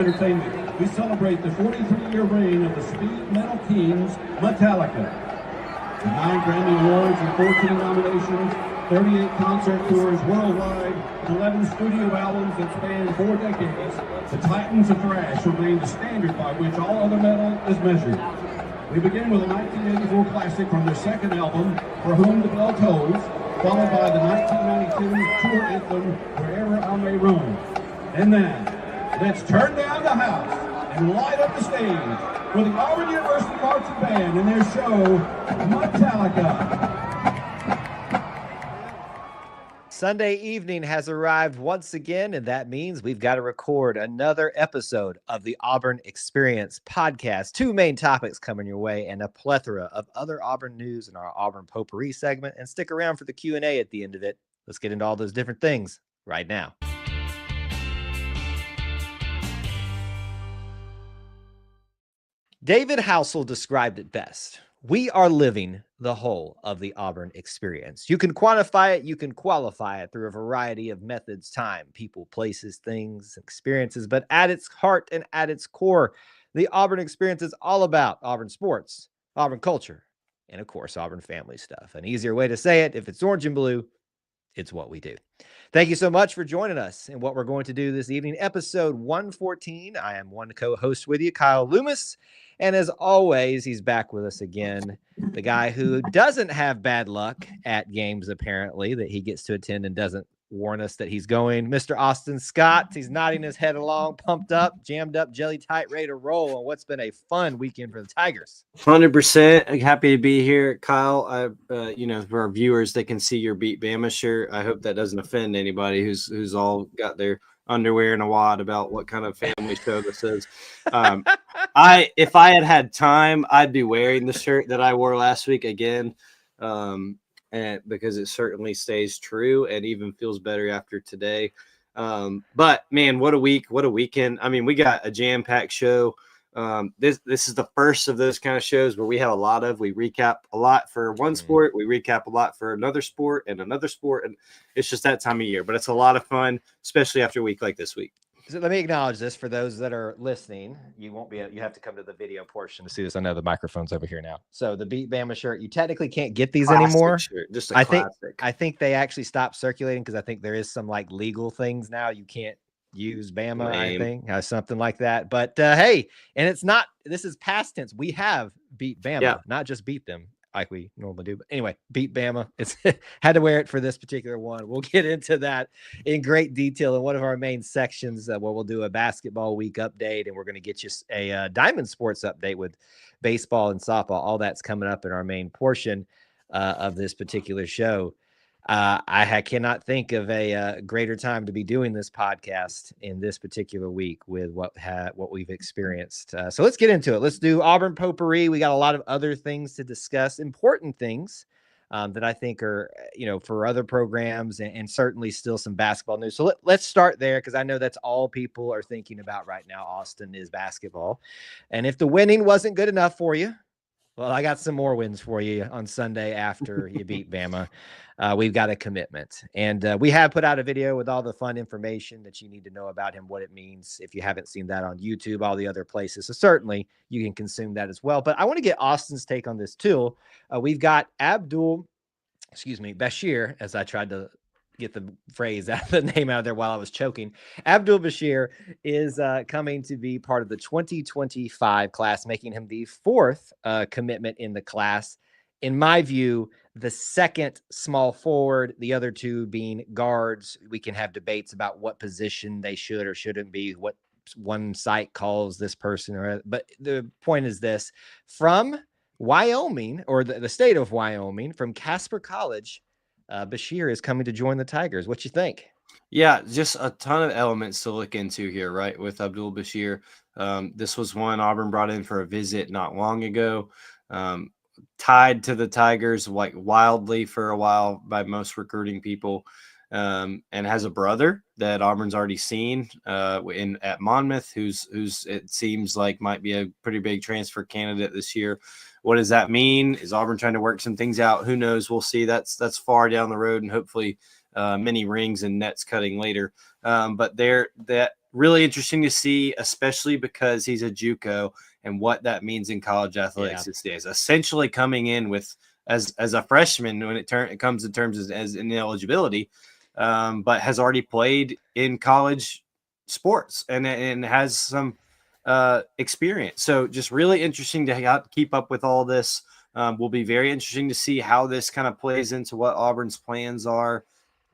Entertainment, we celebrate the 43-year reign of the speed metal kings, Metallica. With 9 Grammy Awards and 14 nominations, 38 concert tours worldwide, and 11 studio albums that span 4 decades, the Titans of Thrash remain the standard by which all other metal is measured. We begin with a 1984 classic from their second album, For Whom the Bell Tolls, followed by the 1992 tour anthem, Wherever I May Roam. And then, let's turn down the house and light up the stage for the Auburn University Marching Band and their show, Metallica. Sunday evening has arrived once again, and that means we've got to record another episode of the Auburn Experience podcast. 2 main topics coming your way and a plethora of other Auburn news in our Auburn potpourri segment. And stick around for the Q&A at the end of it. Let's get into all those different things right now. David Housel described it best. We are living the whole of the Auburn experience. You can quantify it, you can qualify it through a variety of methods, time, people, places, things, experiences, but at its heart and at its core, the Auburn experience is all about Auburn sports, Auburn culture, and of course, Auburn family stuff. An easier way to say it, if it's orange and blue, it's what we do. Thank you so much for joining us in what we're going to do this evening, episode 114. I am one co-host with you, Kyle Loomis. And as always, he's back with us again, the guy who doesn't have bad luck at games, apparently, that he gets to attend and doesn't warn us that he's going. Mr. Austin Scott, he's nodding his head along, pumped up, jammed up, jelly tight, ready to roll on what's been a fun weekend for the Tigers. 100% happy to be here, Kyle. For our viewers, they can see your Beat Bama shirt. I hope that doesn't offend anybody who's all got their underwear in a wad about what kind of family show this is. If I had time, I'd be wearing the shirt that I wore last week again. And because it certainly stays true and even feels better after today. But man, what a week, what a weekend. I mean, we got a jam-packed show. This is the first of those kind of shows where we recap a lot for one sport, we recap a lot for another sport, and it's just that time of year. But it's a lot of fun, especially after a week like this week. So let me acknowledge this for those that are listening. You have to come to the video portion to see this. I know the microphone's over here now. So the Beat Bama shirt, you technically can't get these anymore. Shirt, just a classic. I think they actually stopped circulating because I think there is some like legal things now. You can't use Bama, I think, something like that. But hey, and this is past tense. We have beat Bama, not just beat them like we normally do. But anyway, beat Bama. It's had to wear it for this particular one. We'll get into that in great detail in one of our main sections where we'll do a basketball week update, and we're going to get you a Diamond Sports update with baseball and softball. All that's coming up in our main portion of this particular show. I cannot think of a greater time to be doing this podcast in this particular week with what we've experienced. So let's get into it. Let's do Auburn potpourri. We got a lot of other things to discuss, important things that I think are, for other programs and certainly still some basketball news. So let's start there because I know that's all people are thinking about right now. Austin is basketball. And if the winning wasn't good enough for you, well, I got some more wins for you on Sunday after you beat Bama. We've got a commitment. And we have put out a video with all the fun information that you need to know about him, what it means. If you haven't seen that on YouTube, all the other places. So certainly you can consume that as well. But I want to get Austin's take on this too. We've got Bashir, as I tried to get the phrase out of the name out of there while I was choking. Abdul Bashir is coming to be part of the 2025 class, making him the 4th commitment in the class. In my view, the second small forward, the other 2 being guards. We can have debates about what position they should or shouldn't be, what one site calls this person, but the point is this: from Wyoming, or the state of Wyoming, from Casper College, Bashir is coming to join the Tigers. What you think? Yeah, just a ton of elements to look into here, right? With Abdul Bashir. This was one Auburn brought in for a visit not long ago. Tied to the Tigers like wildly for a while by most recruiting people, and has a brother that Auburn's already seen at Monmouth, who's it seems like might be a pretty big transfer candidate this year. What does that mean? Is Auburn trying to work some things out? Who knows? We'll see. That's far down the road, and hopefully many rings and nets cutting later. But that really interesting to see, especially because he's a JUCO and what that means in college athletics these days. Essentially coming in with as a freshman when it comes in terms as ineligibility, but has already played in college sports and has some experience. So just really interesting to keep up with all this. Will be very interesting to see how this kind of plays into what Auburn's plans are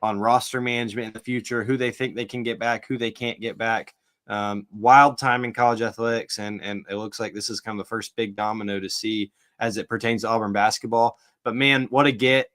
on roster management in the future, who they think they can get back, who they can't get back. Wild time in college athletics, and it looks like this is kind of the first big domino to see as it pertains to Auburn basketball. But man, what a get.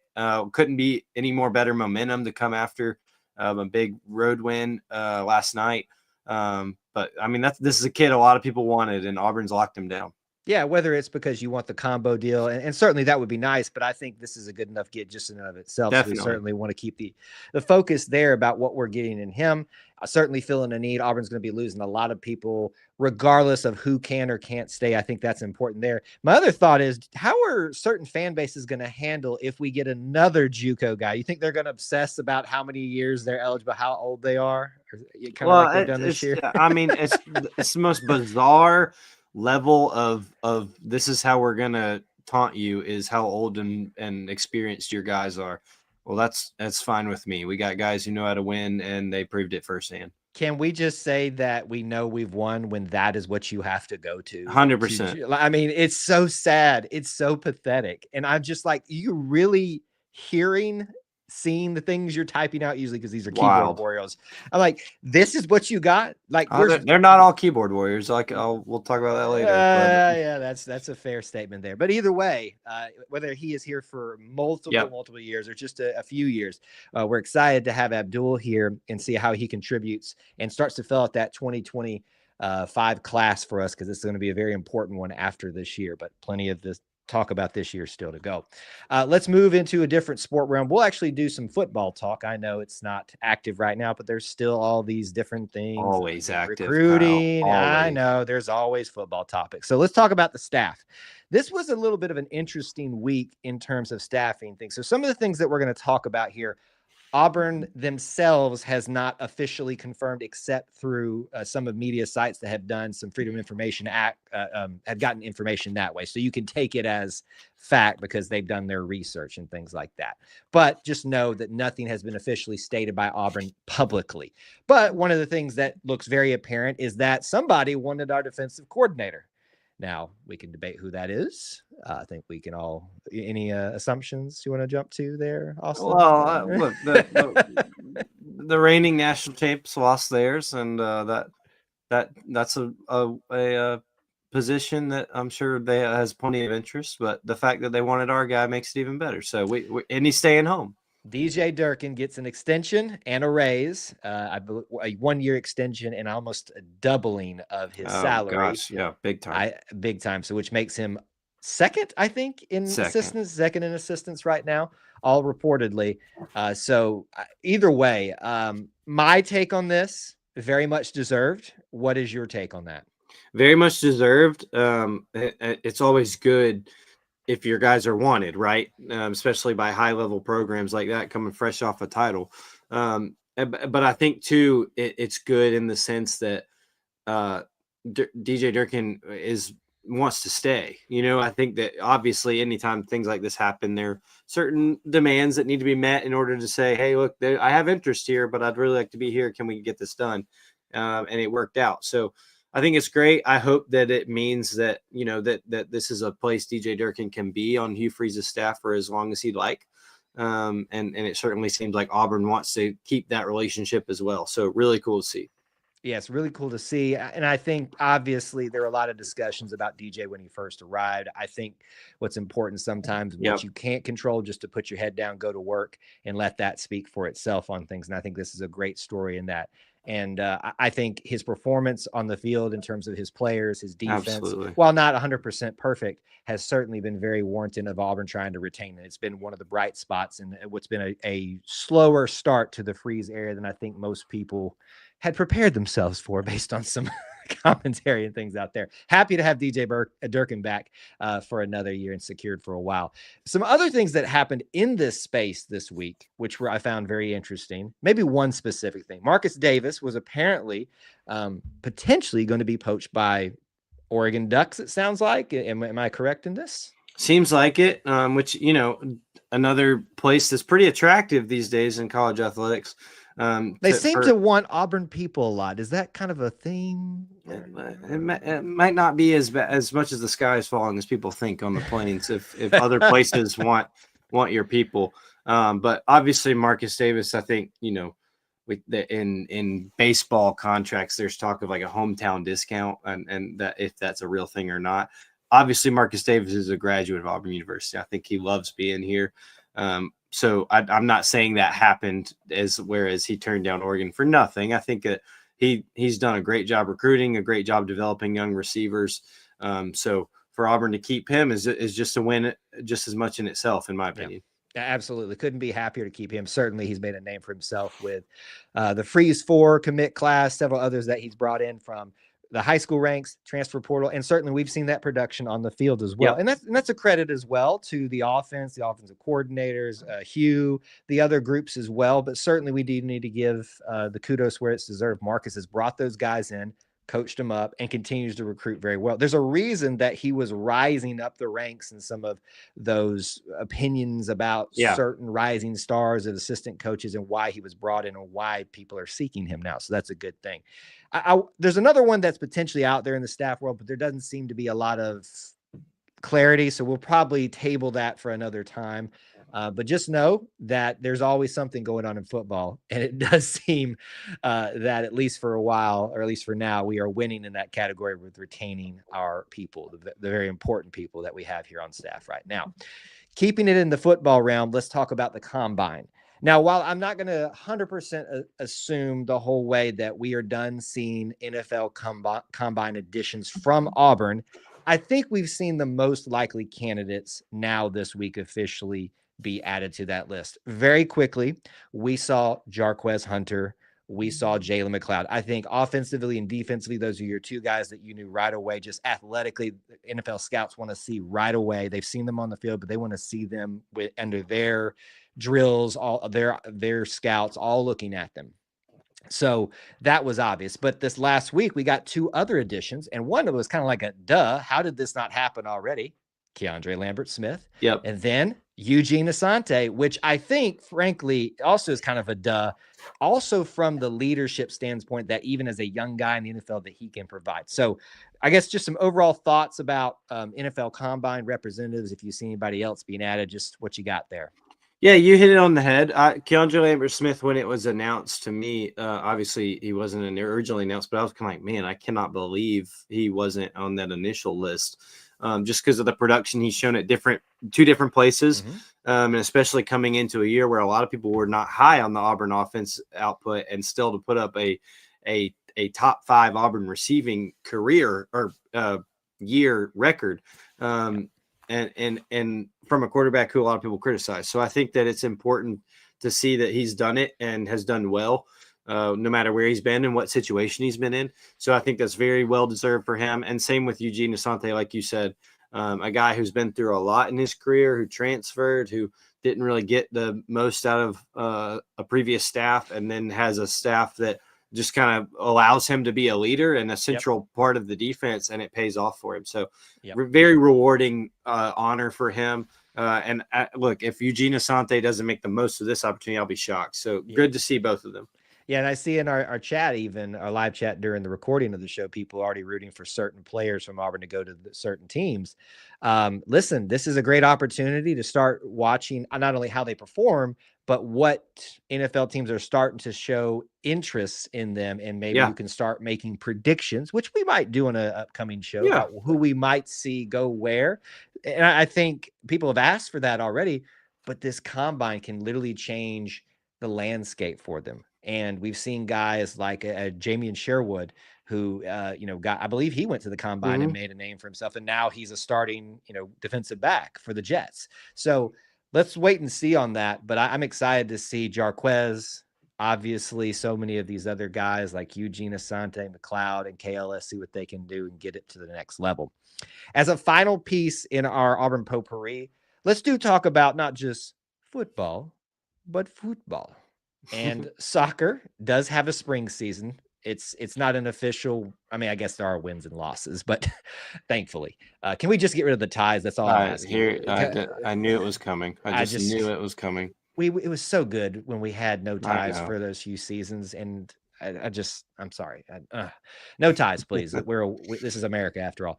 Couldn't be any more better momentum to come after a big road win last night. But I mean, this is a kid a lot of people wanted, and Auburn's locked him down. Yeah, whether it's because you want the combo deal, and certainly that would be nice, but I think this is a good enough get just in and of itself. Definitely. So we certainly want to keep the focus there about what we're getting in him. Certainly feeling a need. Auburn's going to be losing a lot of people, regardless of who can or can't stay. I think that's important there. My other thought is, how are certain fan bases going to handle if we get another JUCO guy? You think they're going to obsess about how many years they're eligible, how old they are? Kind of like they've done this year? I mean, it's the most bizarre level of this is how we're gonna taunt you, is how old and experienced your guys are. Well, that's fine with me. We got guys who know how to win, and they proved it firsthand. Can we just say that we know we've won when that is what you have to go to? 100%. I mean, it's so sad. It's so pathetic. And I'm just like, you really seeing the things you're typing out usually, because these are keyboard warriors. I'm like, this is what you got? Like, they're not all keyboard warriors. Like, we'll talk about that later. Yeah, that's a fair statement there. But either way, whether he is here for multiple years or just a few years, we're excited to have Abdul here and see how he contributes and starts to fill out that 2025 class for us, because it's going to be a very important one after this year. But plenty of this talk about this year still to go. Let's move into a different sport realm. We'll actually do some football talk. I know it's not active right now, but there's still all these different things. Always active. Recruiting. I know there's always football topics. So let's talk about the staff. This was a little bit of an interesting week in terms of staffing things. So some of the things that we're going to talk about here, Auburn themselves has not officially confirmed, except through some of media sites that have done some Freedom of Information Act, have gotten information that way. So you can take it as fact because they've done their research and things like that. But just know that nothing has been officially stated by Auburn publicly. But one of the things that looks very apparent is that somebody wanted our defensive coordinator. Now, we can debate who that is. I think we can all. Any assumptions you want to jump to there, Austin? Well, look, the reigning national champs lost theirs, and that's a position that I'm sure they has plenty of interest. But the fact that they wanted our guy makes it even better. So and he's staying home. DJ Durkin gets an extension and a raise, I believe a 1-year extension and almost a doubling of his salary. Gosh, yeah, big time. Big time. So which makes him second, I think, in second in assistance right now, all reportedly. So either way, my take on this, very much deserved. What is your take on that? Very much deserved. It's always good if your guys are wanted, right? Especially by high-level programs like that coming fresh off a title. But I think, too, it's good in the sense that DJ Durkin wants to stay. You know, I think that obviously anytime things like this happen, there are certain demands that need to be met in order to say, hey, look, I have interest here, but I'd really like to be here. Can we get this done? And it worked out. So I think it's great. I hope that it means that, you know, that this is a place DJ Durkin can be on Hugh Freeze's staff for as long as he'd like. And it certainly seems like Auburn wants to keep that relationship as well. So really cool to see. Yeah, it's really cool to see. And I think obviously there were a lot of discussions about DJ when he first arrived. I think what's important sometimes, what you can't control, just to put your head down, go to work and let that speak for itself on things. And I think this is a great story in that. And I think his performance on the field in terms of his players, his defense, while not 100% perfect, has certainly been very warranted of Auburn trying to retain it. It's been one of the bright spots in what's been a slower start to the Freeze era than I think most people had prepared themselves for, based on some commentary and things out there. Happy to have DJ Durkin back for another year and secured for a while. Some other things that happened in this space this week, which I found very interesting. Maybe one specific thing. Marcus Davis was apparently potentially going to be poached by Oregon Ducks, it sounds like. Am I correct in this? Seems like it, which, another place that's pretty attractive these days in college athletics. They seem to want Auburn people a lot. Is that kind of a theme? It might not be as much as the sky is falling as people think on the plains. if other places want your people, but obviously Marcus Davis, I think, in baseball contracts, there's talk of like a hometown discount, and that if that's a real thing or not. Obviously, Marcus Davis is a graduate of Auburn University. I think he loves being here. So I'm not saying that happened whereas he turned down Oregon for nothing. I think that he's done a great job recruiting, a great job developing young receivers. So for Auburn to keep him is just a win, just as much in itself, in my opinion. Yeah, absolutely. Couldn't be happier to keep him. Certainly, he's made a name for himself with the Freeze 4 commit class, several others that he's brought in from the high school ranks, transfer portal, and certainly we've seen that production on the field as well. Yep. And that's a credit as well to the offense, the offensive coordinators, Hugh, the other groups as well. But certainly we do need to give the kudos where it's deserved. Marcus has brought those guys in, coached them up, and continues to recruit very well. There's a reason that he was rising up the ranks in some of those opinions about certain rising stars and assistant coaches and why he was brought in and why people are seeking him now. So that's a good thing. There's another one that's potentially out there in the staff world, but there doesn't seem to be a lot of clarity. So we'll probably table that for another time. But just know that there's always something going on in football. And it does seem that at least for a while, or at least for now, we are winning in that category with retaining our people, the very important people that we have here on staff right now. Keeping it in the football realm, let's talk about the combine. Now, while I'm not going to 100% assume the whole way that we are done seeing NFL combine additions from Auburn, I think we've seen the most likely candidates now this week officially be added to that list. Very quickly, we saw Jarquez Hunter. We saw Jalen McLeod. I think offensively and defensively, those are your two guys that you knew right away. Just athletically, NFL scouts want to see right away. They've seen them on the field, but they want to see them under their drills, all their scouts, all looking at them. So that was obvious. But this last week, we got two other additions, and one was kind of like a duh. How did this not happen already? Keandre Lambert-Smith. Yep. And then Eugene Asante, which I think, frankly, also is kind of a duh. Also from the leadership standpoint that even as a young guy in the NFL that he can provide. So I guess just some overall thoughts about NFL Combine representatives. If you see anybody else being added, just what you got there. Yeah, you hit it on the head. Keandre Lambert-Smith, when it was announced to me, obviously he wasn't originally announced, but I was kind of like, man, I cannot believe he wasn't on that initial list. Just because of the production he's shown at two different places, and especially coming into a year where a lot of people were not high on the Auburn offense output, and still to put up a top 5 Auburn receiving career or year record, and from a quarterback who a lot of people criticize. So I think that it's important to see that he's done it and has done well. No matter where he's been and what situation he's been in. So I think that's very well deserved for him. And same with Eugene Asante, like you said, a guy who's been through a lot in his career, who transferred, who didn't really get the most out of a previous staff, and then has a staff that just kind of allows him to be a leader and a central part of the defense, and it pays off for him. So very rewarding honor for him. And look, if Eugene Asante doesn't make the most of this opportunity, I'll be shocked. So good to see both of them. Yeah, and I see in our chat, even our live chat during the recording of the show, people are already rooting for certain players from Auburn to go to certain teams. Listen, this is a great opportunity to start watching not only how they perform, but what NFL teams are starting to show interest in them. And maybe you can start making predictions, which we might do in an upcoming show about who we might see go where. And I think people have asked for that already, but this combine can literally change the landscape for them. And we've seen guys like Jamian Sherwood, who, I believe he went to the combine and made a name for himself. And now he's a starting, defensive back for the Jets. So let's wait and see on that. But I'm excited to see Jarquez, Obviously, so many of these other guys like Eugene Asante, McLeod, and KLS see what they can do and get it to the next level. As a final piece in our Auburn potpourri, let's talk about not just football, but football. And soccer does have a spring season. It's not an official. I mean, I guess there are wins and losses, but thankfully, can we just get rid of the ties? That's all I'm asking. I knew it was coming. I just knew it was coming. It was so good when we had no ties for those few seasons, and I'm sorry. No ties, please. This is America after all.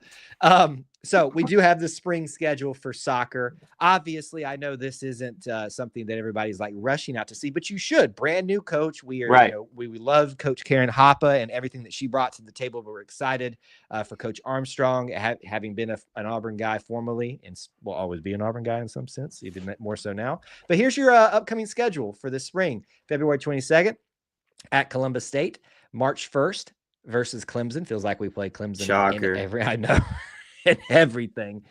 So we do have the spring schedule for soccer. Obviously, I know this isn't something that everybody's like rushing out to see, but you should. Brand new coach. We are, right. We love Coach Karen Hoppe and everything that she brought to the table. But we're excited for Coach Armstrong, having been an Auburn guy formerly, and will always be an Auburn guy in some sense, even more so now. But here's your upcoming schedule for this spring: February 22nd. At Columbus State, March 1st versus Clemson. Feels like we play Clemson. Shocker. I know. And everything.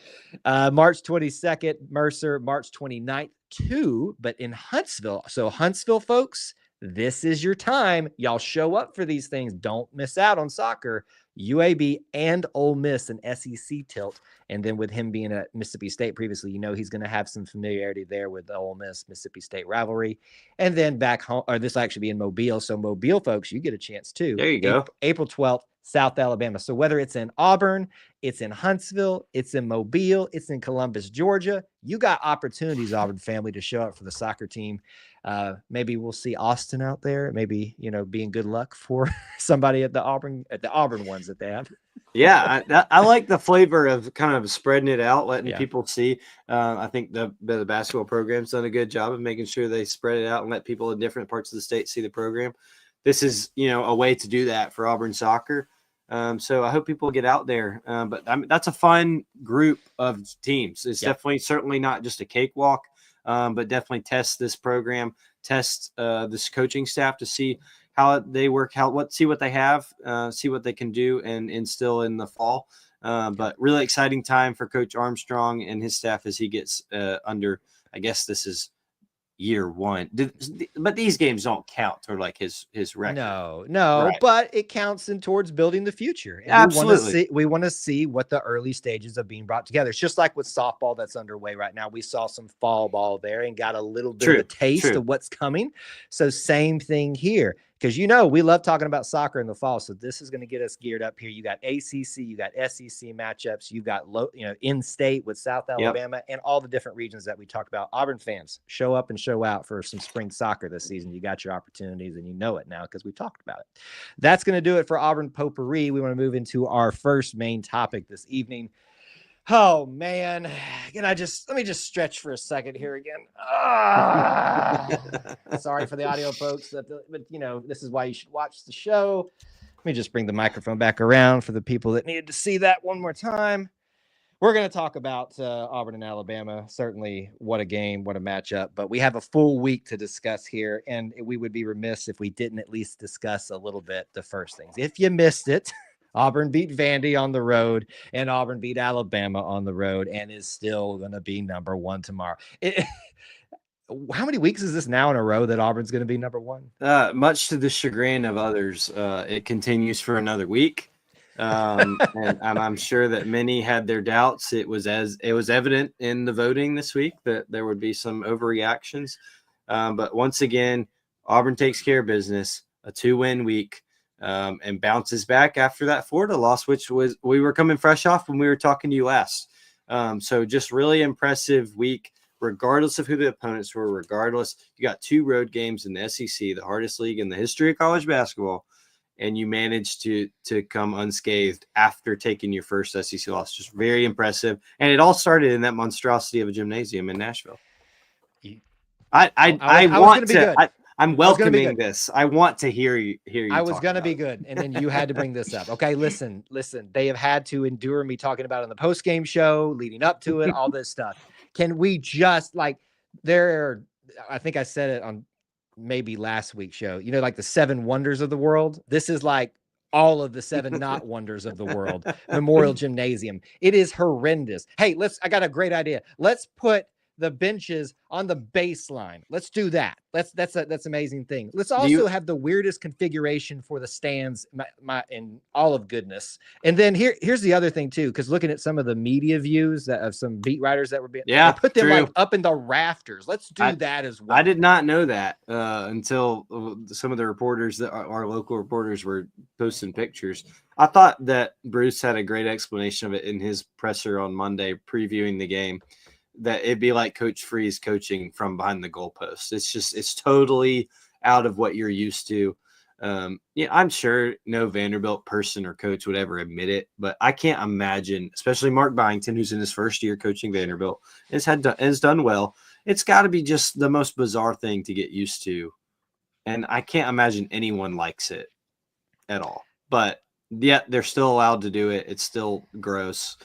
March 22nd, Mercer. March 29th, 2, but in Huntsville. So Huntsville, folks, this is your time. Y'all show up for these things. Don't miss out on soccer. UAB and Ole Miss, an SEC tilt. And then with him being at Mississippi State previously, he's going to have some familiarity there with the Ole Miss Mississippi State rivalry. And then back home, or this will actually be in Mobile. So Mobile, folks, you get a chance too. There you go. April 12th, South Alabama. So whether it's in Auburn, it's in Huntsville, it's in Mobile, it's in Columbus, Georgia, you got opportunities, Auburn family, to show up for the soccer team. Maybe we'll see Austin out there. Maybe, being good luck for somebody at the Auburn ones that they have. Yeah, I like the flavor of kind of spreading it out, letting people see. I think the basketball program's done a good job of making sure they spread it out and let people in different parts of the state see the program. This is, a way to do that for Auburn soccer. So I hope people get out there. But that's a fun group of teams. It's certainly not just a cakewalk, but definitely test this program, test this coaching staff to see how they work, see what they have, see what they can do and instill in the fall. But really exciting time for Coach Armstrong and his staff as he gets under, I guess this is year one. But these games don't count toward like his record. No, right. But it counts in towards building the future. And absolutely. We want to see what the early stages of being brought together. It's just like with softball that's underway right now. We saw some fall ball there and got a little bit of a taste of what's coming. So same thing here. Because, we love talking about soccer in the fall. So this is going to get us geared up here. You got ACC, you got SEC matchups, you got in-state with South Alabama and all the different regions that we talked about. Auburn fans, show up and show out for some spring soccer this season. You got your opportunities and you know it now because we talked about it. That's going to do it for Auburn potpourri. We want to move into our first main topic this evening. Oh man, let me just stretch for a second here again. Sorry for the audio folks, but this is why you should watch the show. Let me just bring the microphone back around for the people that needed to see that one more time. We're going to talk about Auburn and Alabama. Certainly, what a game, what a matchup. But we have a full week to discuss here, and we would be remiss if we didn't at least discuss a little bit the first things. If you missed it, Auburn beat Vandy on the road, and Auburn beat Alabama on the road, and is still going to be number one tomorrow. How many weeks is this now in a row that Auburn's going to be number one? Much to the chagrin of others, it continues for another week. And I'm sure that many had their doubts. It was evident in the voting this week that there would be some overreactions. But once again, Auburn takes care of business, a 2-win week. And bounces back after that Florida loss, which we were coming fresh off when we were talking to you last. So just really impressive week, regardless of who the opponents were, regardless. You got 2 road games in the SEC, the hardest league in the history of college basketball, and you managed to come unscathed after taking your first SEC loss. Just very impressive. And it all started in that monstrosity of a gymnasium in Nashville. I'm welcoming this. I want to hear you. I was going to be good. And then you had to bring this up. Okay. Listen, they have had to endure me talking about it on the post-game show leading up to it, all this stuff. Can we just I think I said it on maybe last week's show, like the 7 wonders of the world. This is like all of the 7 not wonders of the world. Memorial Gymnasium. It is horrendous. Hey, I got a great idea. Let's put the benches on the baseline. Let's do that. That's an amazing thing. Let's also have the weirdest configuration for the stands in all of goodness. And then here's the other thing too, because looking at some of the media views of some beat writers that were being, they put them like up in the rafters. Let's do that as well. I did not know that until some of the reporters that our local reporters were posting pictures. I thought that Bruce had a great explanation of it in his presser on Monday, previewing the game, that it'd be like Coach Freeze coaching from behind the goalpost. It's totally out of what you're used to. I'm sure no Vanderbilt person or coach would ever admit it, but I can't imagine, especially Mark Byington, who's in his first year coaching Vanderbilt, has done well. It's got to be just the most bizarre thing to get used to. And I can't imagine anyone likes it at all. But yet they're still allowed to do it. It's still gross.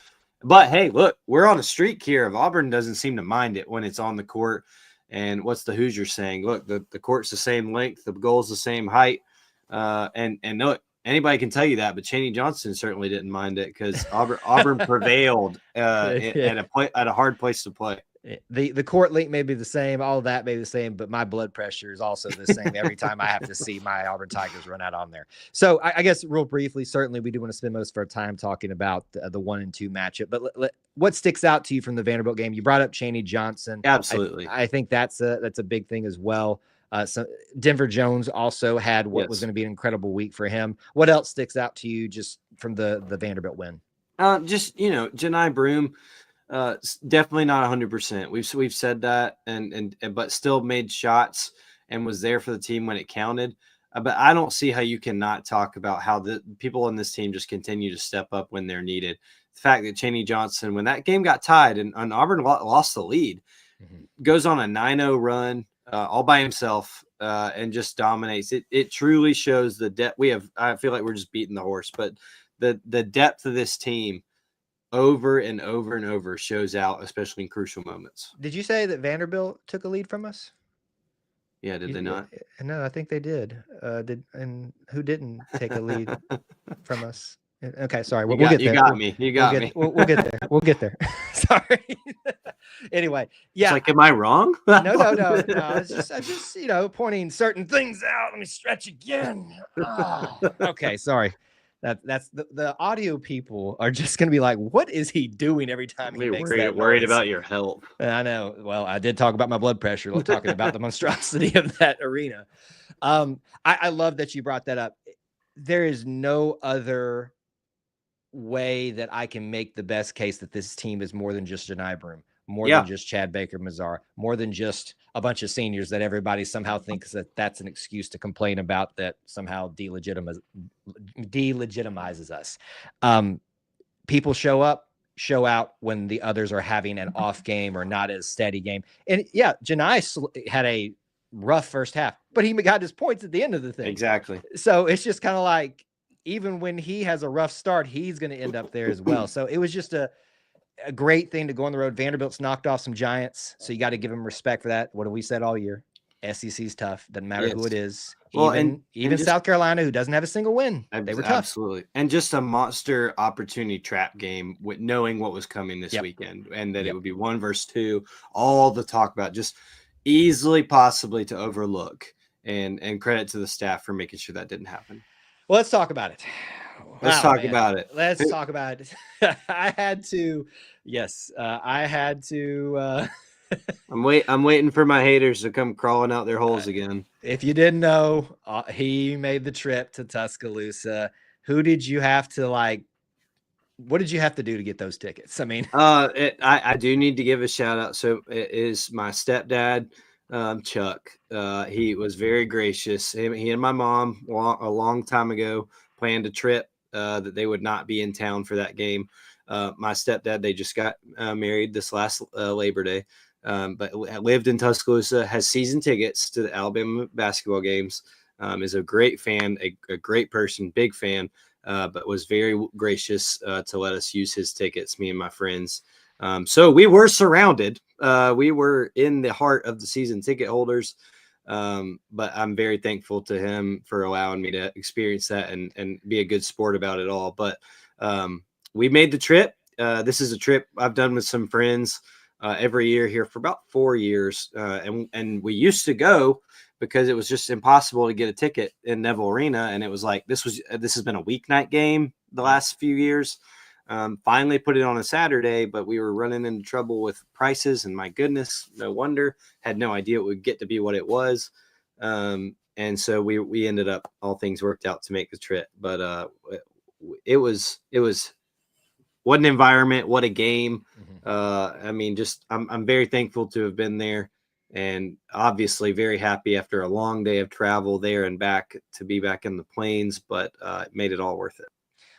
But hey, look, we're on a streak here. If Auburn doesn't seem to mind it when it's on the court. And what's the Hoosiers saying? Look, the court's the same length, the goal's the same height. And no, anybody can tell you that, but Chaney Johnson certainly didn't mind it because Auburn prevailed at a hard place to play. The court link may be the same, all of that may be the same, but my blood pressure is also the same every time I have to see my Auburn Tigers run out on there. So I guess real briefly, certainly we do want to spend most of our time talking about the 1 and 2 matchup, but what sticks out to you from the Vanderbilt game? You brought up Chaney Johnson. Absolutely. I think that's a big thing as well. So Denver Jones also had what was going to be an incredible week for him. What else sticks out to you just from the Vanderbilt win? Janai Broome, definitely not 100%. We've said that, but still made shots and was there for the team when it counted. But I don't see how you cannot talk about how the people on this team just continue to step up when they're needed. The fact that Chaney Johnson, when that game got tied and Auburn lost the lead, goes on a 9-0 run all by himself and just dominates. It truly shows the depth we have. I feel like we're just beating the horse, but the depth of this team over and over and over shows out, especially in crucial moments. Did you say that Vanderbilt took a lead from us? Yeah, did they not? No, I think they did. And who didn't take a lead from us? Okay, sorry. We'll get there. You got me. We'll get there. We'll get there. Sorry. Anyway, yeah. It's like, am I wrong? No. I'm just pointing certain things out. Let me stretch again. Oh, okay, sorry. That's the audio people are just going to be like, what is he doing every time he makes that noise? Worried about your health. I know. Well, I did talk about my blood pressure, talking about the monstrosity of that arena. I love that you brought that up. There is no other way that I can make the best case that this team is more than just Janai Broome, more than just Chad Baker-Mazar, more than just a bunch of seniors that everybody somehow thinks that that's an excuse to complain about, that somehow delegitimizes us. People show up, show out when the others are having an off game or not as steady game. And yeah, Janai had a rough first half, but he got his points at the end of the thing. Exactly. So it's just kind of like, even when he has a rough start, he's going to end up there as well. So it was just a great thing to go on the road. Vanderbilt's knocked off some giants, so you got to give them respect for that. What have we said all year? SEC's tough. Doesn't matter who it is. Well, even South Carolina, who doesn't have a single win, they were tough. Absolutely. And just a monster opportunity trap game with knowing what was coming this weekend, and that it would be 1 versus 2, all the talk about, just easily possibly to overlook, and credit to the staff for making sure that didn't happen. Well, let's talk about it. Let's talk about it. Let's talk about it. I had to. I'm waiting for my haters to come crawling out their holes again. If you didn't know, he made the trip to Tuscaloosa. Who did you have to what did you have to do to get those tickets? I mean, I do need to give a shout out. So it is my stepdad, Chuck. He was very gracious. He and my mom a long time ago planned a trip that they would not be in town for that game. My stepdad, they just got married this last Labor Day, but lived in Tuscaloosa, has season tickets to the Alabama basketball games, is a great fan, a great person, big fan, but was very gracious to let us use his tickets, me and my friends. So we were surrounded. We were in the heart of the season ticket holders. But I'm very thankful to him for allowing me to experience that and be a good sport about it all. But we made the trip. This is a trip I've done with some friends every year here for about 4 years. And we used to go because it was just impossible to get a ticket in Neville Arena. And it was like, this has been a weeknight game the last few years. Finally put it on a Saturday, but we were running into trouble with prices, and my goodness, no wonder. Had no idea it would get to be what it was. And so we ended up, all things worked out to make the trip. But it was what an environment, what a game. I mean, just I'm very thankful to have been there, and obviously very happy after a long day of travel there and back to be back in the plains, but it made it all worth it.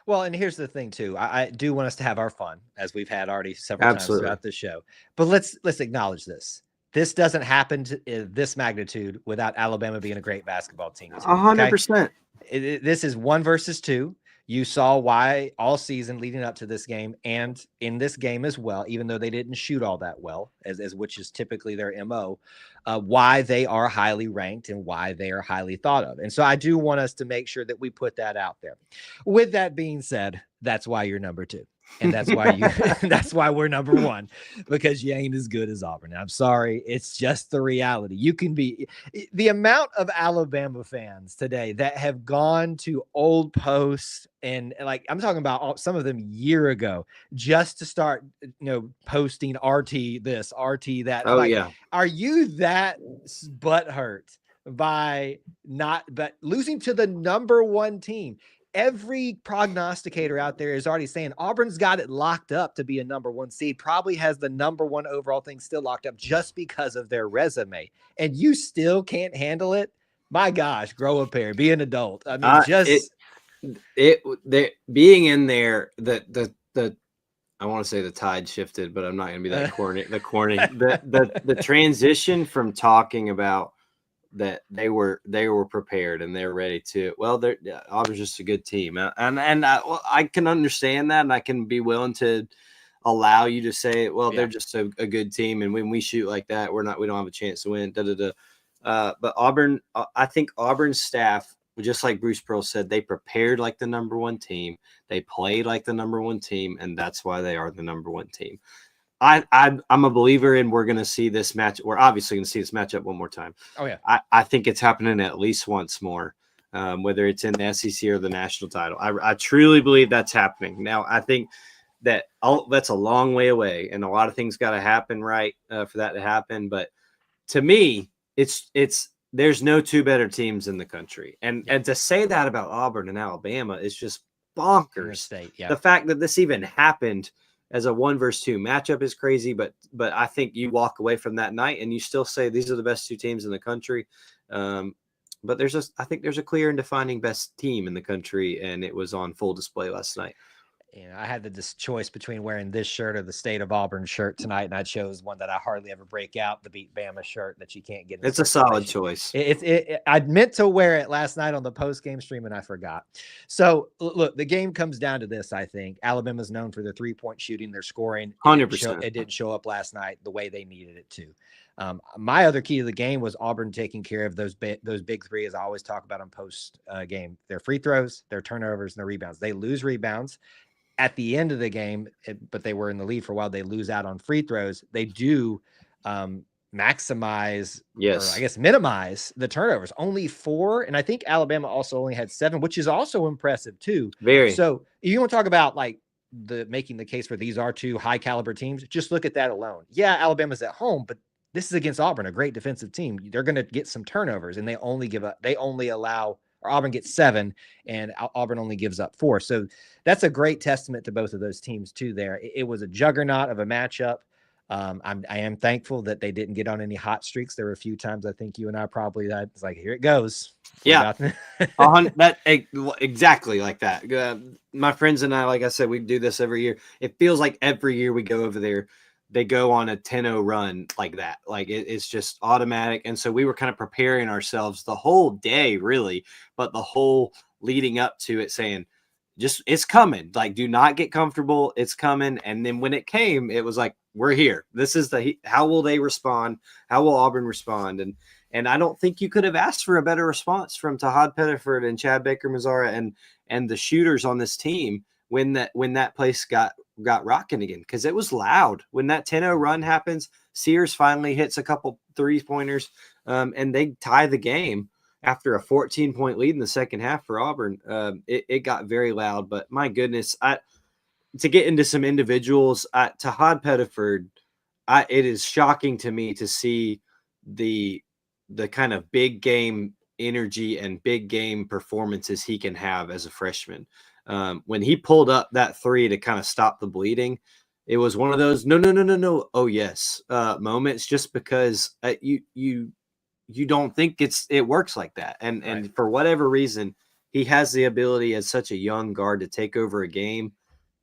Well, and here's the thing too. I do want us to have our fun, as we've had already several times throughout the show. But let's acknowledge this. This doesn't happen to this magnitude without Alabama being a great basketball team. 100%. This is 1 versus 2. You saw why all season leading up to this game, and in this game as well, even though they didn't shoot all that well, as which is typically their MO, why they are highly ranked and why they are highly thought of. And so I do want us to make sure that we put that out there. With that being said, that's why you're number 2. And that's why that's why we're number 1, because you ain't as good as Auburn. I'm sorry. It's just the reality. You can be the amount of Alabama fans today that have gone to Old Post, and like, I'm talking about some of them year ago, just to start, posting RT this, RT that. Oh, like, yeah. Are you that butthurt by losing to the number 1 team? Every prognosticator out there is already saying Auburn's got it locked up to be a number 1 seed, probably has the number 1 overall thing still locked up just because of their resume. And you still can't handle it. My gosh, grow a pair, be an adult. I mean, being in there, I want to say the tide shifted, but I'm not going to be that corny. The transition from talking about that they were prepared and they're ready to, Auburn's just a good team, and I can understand that, and I can be willing to allow you to say, they're just a good team, and when we shoot like that, we don't have a chance to win. But Auburn, I think Auburn's staff, just like Bruce Pearl said, they prepared like the number 1 team, they played like the number 1 team, and that's why they are the number 1 team. I'm a believer in we're going to see this match. We're obviously going to see this matchup one more time. Oh, yeah. I think it's happening at least once more, whether it's in the SEC or the national title. I truly believe that's happening. Now, I think that's a long way away, and a lot of things got to happen for that to happen. But to me, there's no 2 better teams in the country. And to say that about Auburn and Alabama is just bonkers. The fact that this even happened as a 1 versus 2 matchup is crazy, but I think you walk away from that night and you still say these are the best 2 teams in the country. But I think there's a clear and defining best team in the country, and it was on full display last night. I had this choice between wearing this shirt or the State of Auburn shirt tonight, and I chose one that I hardly ever break out, the Beat Bama shirt that you can't get. It's a solid choice. I meant to wear it last night on the post-game stream, and I forgot. So, look, the game comes down to this, I think. Alabama's known for their 3-point shooting, their scoring. 100%. It didn't show up last night the way they needed it to. My other key to the game was Auburn taking care of those big 3, as I always talk about on post-game. Their free throws, their turnovers, and their rebounds. They lose rebounds at the end of the game, but they were in the lead for a while. They lose out on free throws. They do maximize, or I guess minimize the turnovers. Only 4, and I think Alabama also only had 7, which is also impressive too. Very. So you want to talk about like making the case for these are 2 high caliber teams. Just look at that alone. Yeah, Alabama's at home, but this is against Auburn, a great defensive team. They're going to get some turnovers, and they only allow. Or Auburn gets 7 and Auburn only gives up 4. So that's a great testament to both of those teams too there. It was a juggernaut of a matchup. I am thankful that they didn't get on any hot streaks. There were a few times I think you and I probably that it's like, here it goes. Yeah. Exactly like that. My friends and I, like I said, we do this every year. It feels like every year we go over there, they go on a 10-0 run like that. Like it's just automatic. And so we were kind of preparing ourselves the whole day, really, but the whole leading up to it saying, just, it's coming. Like, do not get comfortable. It's coming. And then when it came, it was like, we're here. This is how will they respond? How will Auburn respond? And I don't think you could have asked for a better response from Tahad Pettiford and Chad Baker-Mazara and the shooters on this team when that place got got rocking again, because it was loud when that 10-0 run happens. Sears finally hits a couple 3-pointers, and they tie the game after a 14-point lead in the second half for Auburn. It got very loud, but my goodness, to get into some individuals, Tahad Pettiford, it is shocking to me to see the kind of big game energy and big game performances he can have as a freshman. When he pulled up that 3 to kind of stop the bleeding, it was one of those no, oh yes moments, just because you don't think it works like that, and for whatever reason, he has the ability as such a young guard to take over a game.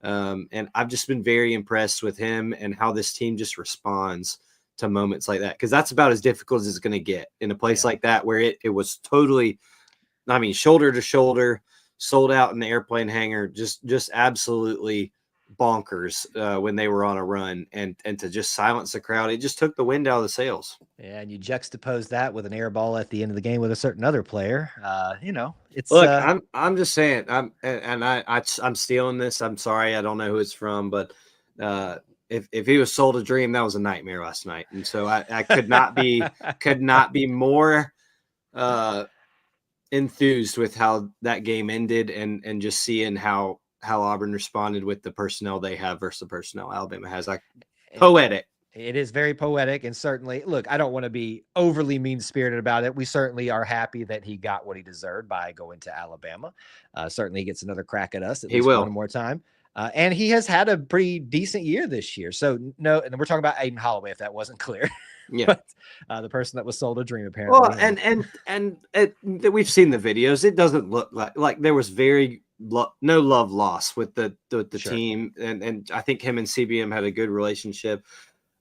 And I've just been very impressed with him and how this team just responds to moments like that, because that's about as difficult as it's going to get in a place like that, where it was totally, I mean, shoulder to shoulder, sold out in the airplane hangar, just absolutely bonkers when they were on a run, and to just silence the crowd, it just took the wind out of the sails. Yeah, and you juxtapose that with an air ball at the end of the game with a certain other player. It's look. I'm just saying. I'm stealing this. I'm sorry. I don't know who it's from, but if he was sold a dream, that was a nightmare last night, and so I could not be more enthused with how that game ended, and just seeing how Auburn responded with the personnel they have versus the personnel Alabama has. Poetic. It is very poetic, and certainly, look, I don't want to be overly mean-spirited about it. We certainly are happy that he got what he deserved by going to Alabama. Certainly he gets another crack at us at least one more time. And he has had a pretty decent year this year. So no, and we're talking about Aiden Holloway, if that wasn't clear. Yeah. But, the person that was sold a dream, apparently. Well, and we've seen the videos. It doesn't look like there was no love lost with the team. And I think him and CBM had a good relationship.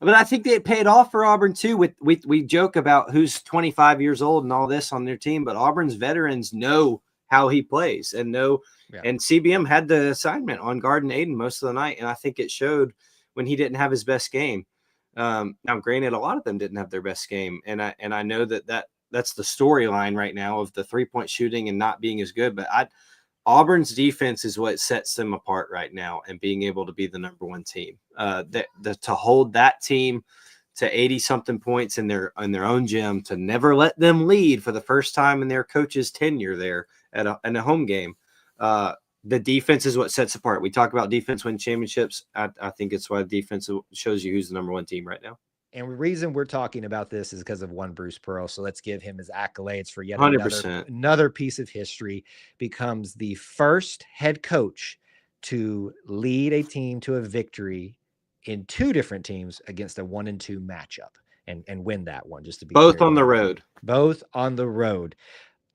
But I think it paid off for Auburn too. We joke about who's 25 years old and all this on their team, but Auburn's veterans know how he plays and and CBM had the assignment on guard and Aiden most of the night, and I think it showed when he didn't have his best game. Now, granted, a lot of them didn't have their best game, and I know that's the storyline right now of the 3-point shooting and not being as good. But Auburn's defense is what sets them apart right now, and being able to be the number one team. To hold that team to 80-something points in their own gym, to never let them lead for the first time in their coach's tenure there in a home game. The defense is what sets apart. We talk about defense win championships. I think it's why defense shows you who's the number one team right now. And the reason we're talking about this is because of one Bruce Pearl. So let's give him his accolades for yet 100%. Another piece of history. Becomes the first head coach to lead a team to a victory in 2 different teams against a 1-2 matchup and win that one. Just to be both on the road. Both on the road.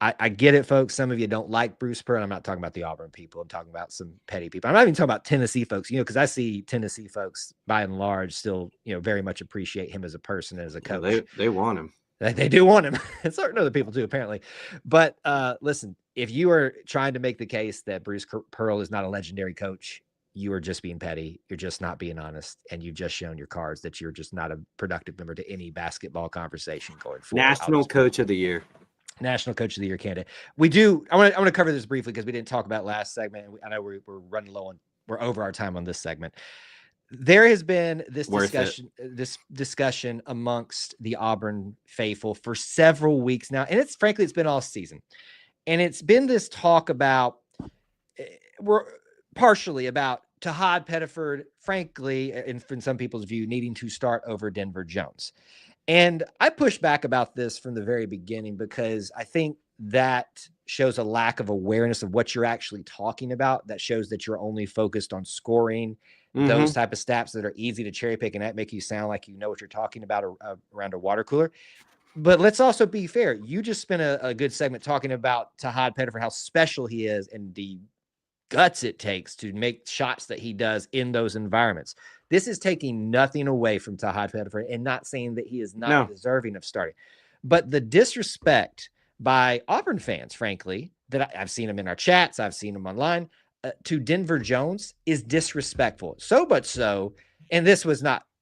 I get it, folks. Some of you don't like Bruce Pearl. I'm not talking about the Auburn people. I'm talking about some petty people. I'm not even talking about Tennessee folks, because I see Tennessee folks by and large still, very much appreciate him as a person and as a coach. Yeah, they want him. They do want him. And certain other people too, apparently. But listen, if you are trying to make the case that Bruce Pearl is not a legendary coach, you are just being petty. You're just not being honest. And you've just shown your cards that you're just not a productive member to any basketball conversation going forward. National Coach of the Year. National Coach of the Year candidate. I want to cover this briefly because we didn't talk about last segment. I know we're running low we're over our time on this segment. There has been this discussion amongst the Auburn faithful for several weeks now. And it's been all season. And it's been this talk about, we're partially about Tahad Pettiford, frankly, in some people's view, needing to start over Denver Jones. And I pushed back about this from the very beginning because I think that shows a lack of awareness of what you're actually talking about. That shows that you're only focused on scoring, those type of stats that are easy to cherry pick and that make you sound like you know what you're talking about around a water cooler. But let's also be fair. You just spent a good segment talking about Tahad Pettiford, how special he is and the guts it takes to make shots that he does in those environments. This is taking nothing away from Tahad Pettiford and not saying that he is not deserving of starting. But the disrespect by Auburn fans, frankly, that I've seen them in our chats, I've seen them online, to Denver Jones is disrespectful. So much so, and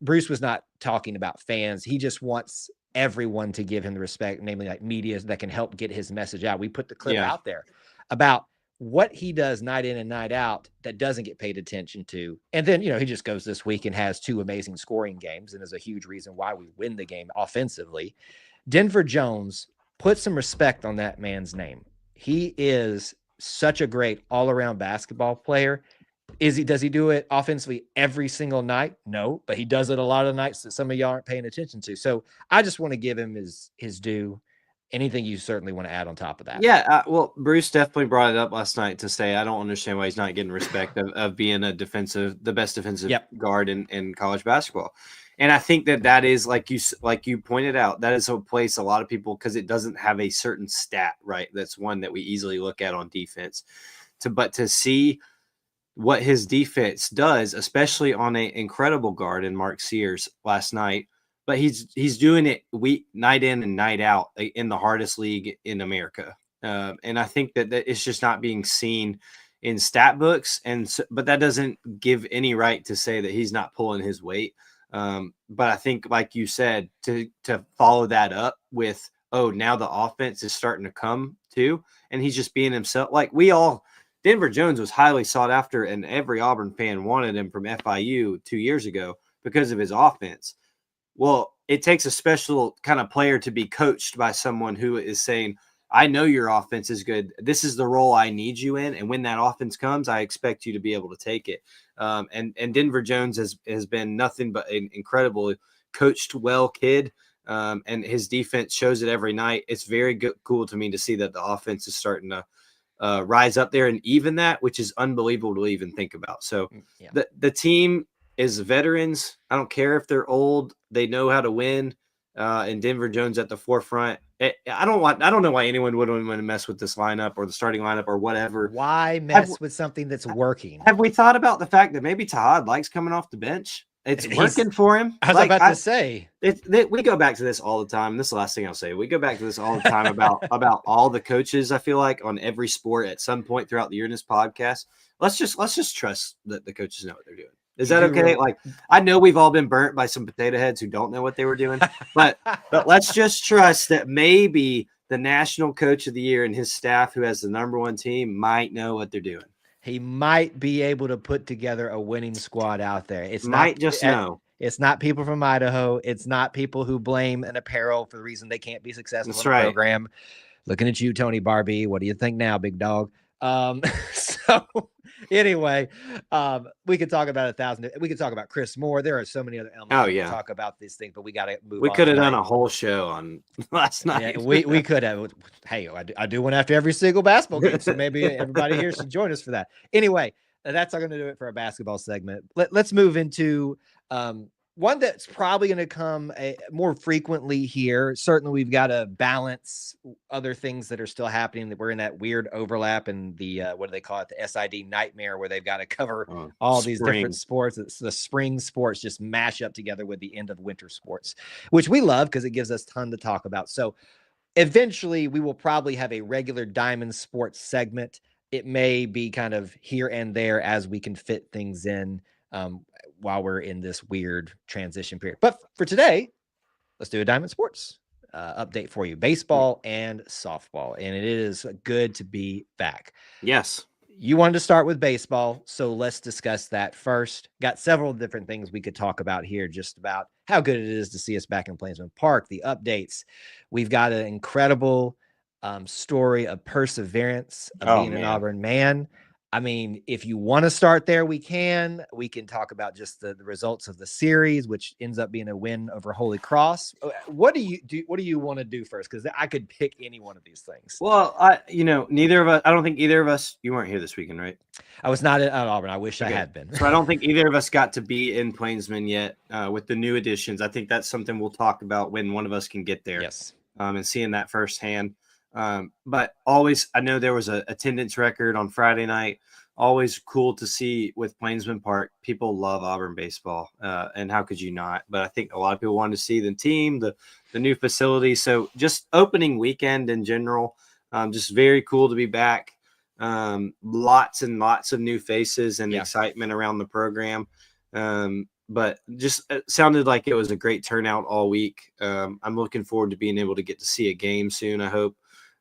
Bruce was not talking about fans. He just wants everyone to give him the respect, namely like media that can help get his message out. We put the clip out there about what he does night in and night out that doesn't get paid attention to. And then, he just goes this week and has 2 amazing scoring games and is a huge reason why we win the game offensively. Denver Jones, put some respect on that man's name. He is such a great all-around basketball player. Does he do it offensively every single night? No, but he does it a lot of nights that some of y'all aren't paying attention to. So I just want to give him his due. Anything you certainly want to add on top of that? Yeah, well, Bruce definitely brought it up last night to say I don't understand why he's not getting respect of being the best defensive guard in college basketball. And I think that is like you pointed out, that is a place a lot of people, because it doesn't have a certain stat, right? That's one that we easily look at on defense. But to see what his defense does, especially on an incredible guard in Mark Sears last night. But he's doing it night in and night out in the hardest league in America, and I think that it's just not being seen in stat books. But that doesn't give any right to say that he's not pulling his weight. But I think, like you said, to follow that up with, now the offense is starting to come too, and he's just being himself. Like Denver Jones was highly sought after, and every Auburn fan wanted him from FIU 2 years ago because of his offense. Well, it takes a special kind of player to be coached by someone who is saying, I know your offense is good. This is the role I need you in. And when that offense comes, I expect you to be able to take it. And Denver Jones has been nothing but an incredible coached well kid. And his defense shows it every night. It's very cool to me to see that the offense is starting to rise up there and even that, which is unbelievable to even think about. So the team is veterans. I don't care if they're old. They know how to win. And Denver Jones at the forefront. I don't know why anyone would want to mess with this lineup or the starting lineup or whatever. Why mess with something that's working? Have we thought about the fact that maybe Tahad likes coming off the bench? It's working for him. I was about to say. We go back to this all the time. This is the last thing I'll say. We go back to this all the time about all the coaches, I feel like, on every sport at some point throughout the year in this podcast. Let's just trust that the coaches know what they're doing. Is that okay? Like, I know we've all been burnt by some potato heads who don't know what they were doing, but let's just trust that maybe the national coach of the year and his staff, who has the #1 team, might know what they're doing. He might be able to put together a winning squad out there. It's not people from Idaho. It's not people who blame an apparel for the reason they can't be successful in the program. Looking at you, Tony Barbie. What do you think now, big dog? So anyway, we could talk about 1,000. We could talk about Chris Moore. There are so many other elements to talk about these things, but we got to move on. We could have done a whole show on last night. Yeah, we could have. Hey, I do one after every single basketball game, so maybe everybody here should join us for that. Anyway, that's not going to do it for our basketball segment. Let's move into one that's probably going to come more frequently here. Certainly, we've got to balance other things that are still happening. That we're in that weird overlap in the what do they call it? The SID nightmare, where they've got to cover all these different sports. It's the spring sports just mash up together with the end of winter sports, which we love because it gives us a ton to talk about. So eventually, we will probably have a regular Diamond Sports segment. It may be kind of here and there as we can fit things in. While we're in this weird transition period. But for today, let's do a Diamond Sports update for you. Baseball and softball. And it is good to be back. Yes. You wanted to start with baseball, so let's discuss that first. Got several different things we could talk about here, just about how good it is to see us back in Plainsman Park, the updates. We've got an incredible story of perseverance of being an Auburn man. I mean, if you want to start there, we can talk about just the results of the series, which ends up being a win over Holy Cross. What do you want to do first? Because I could pick any one of these things. Well, neither of us, I don't think either of us, you weren't here this weekend, right? I was not at Auburn. I wish I had been. So I don't think either of us got to be in Plainsman yet with the new additions. I think that's something we'll talk about when one of us can get there. Yes. And seeing that firsthand. But always, I know there was a attendance record on Friday night. Always cool to see with Plainsman Park. People love Auburn baseball, and how could you not? But I think a lot of people wanted to see the team, the new facility. So just opening weekend in general, just very cool to be back. Lots and lots of new faces and excitement around the program. But just it sounded like it was a great turnout all week. I'm looking forward to being able to get to see a game soon, I hope.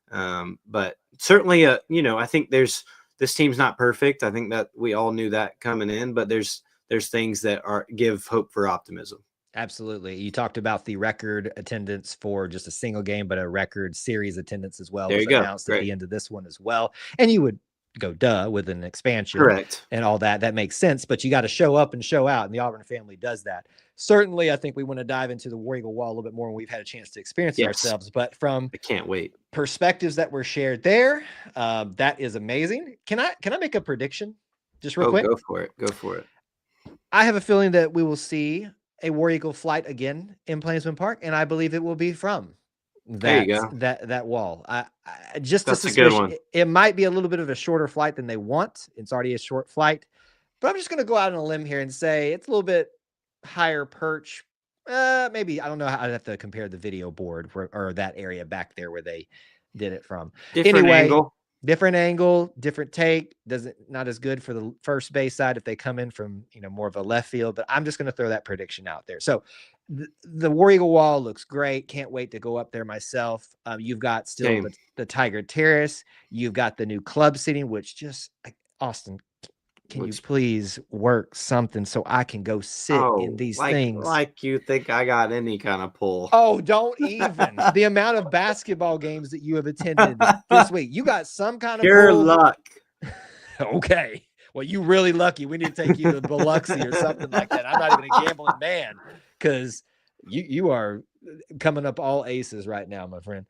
But certainly, I think there's this team's not perfect. I think that we all knew that coming in, but there's things that give hope for optimism. Absolutely. You talked about the record attendance for just a single game, but a record series attendance as well There was you go. announced at the end of this one as well. And you would go duh with an expansion. Correct. And all that. That makes sense, but you got to show up and show out. And the Auburn family does that. Certainly, I think we want to dive into the War Eagle Wall a little bit more when we've had a chance to experience it ourselves. But from I can't wait. Perspectives that were shared there, that is amazing. Can I make a prediction just real quick? Go for it. Go for it. I have a feeling that we will see a War Eagle flight again in Plainsman Park, and I believe it will be from that wall. That's a good one. It might be a little bit of a shorter flight than they want. It's already a short flight, but I'm just going to go out on a limb here and say it's a little bit higher perch. Maybe, I don't know. I'd have to compare the video board or that area back there where they did it from. Different angle, different take. Not as good for the first base side if they come in from, more of a left field, but I'm just going to throw that prediction out there. So the War Eagle Wall looks great. Can't wait to go up there myself. You've got still the Tiger Terrace. You've got the new club seating, which just Austin, can you please work something so I can go sit in these things? Like you think I got any kind of pull. Oh, don't even. The amount of basketball games that you have attended this week. You got some kind of pure luck. Okay. Well, you really lucky. We need to take you to Biloxi or something like that. I'm not even a gambling man because you are coming up all aces right now, my friend.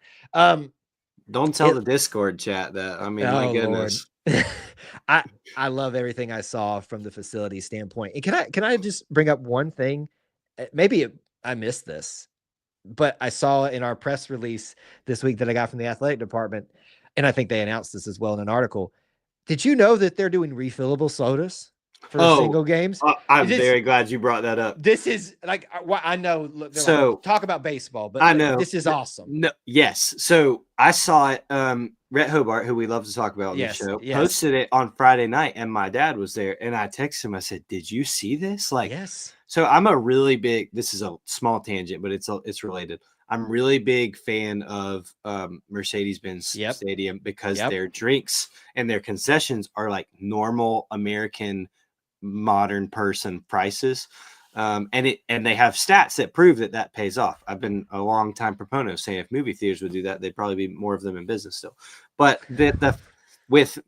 Don't tell the Discord chat that. I mean, my goodness. I love everything I saw from the facility standpoint. And can I just bring up one thing? Maybe I missed this, but I saw in our press release this week that I got from the athletic department, and I think they announced this as well in an article. Did you know that they're doing refillable sodas for single games? I'm very glad you brought that up. This is I know. Look, talk about baseball, but I know this is awesome. No, yes. So I saw it. Rhett Hobart, who we love to talk about on the show, posted it on Friday night, and my dad was there. And I texted him. I said, "Did you see this?" Yes. So I'm a really big. This is a small tangent, but it's related. I'm really big fan of Mercedes-Benz Stadium because their drinks and their concessions are like normal American modern person prices. And they have stats that prove that pays off. I've been a long time proponent of saying if movie theaters would do that, they'd probably be more of them in business still. But with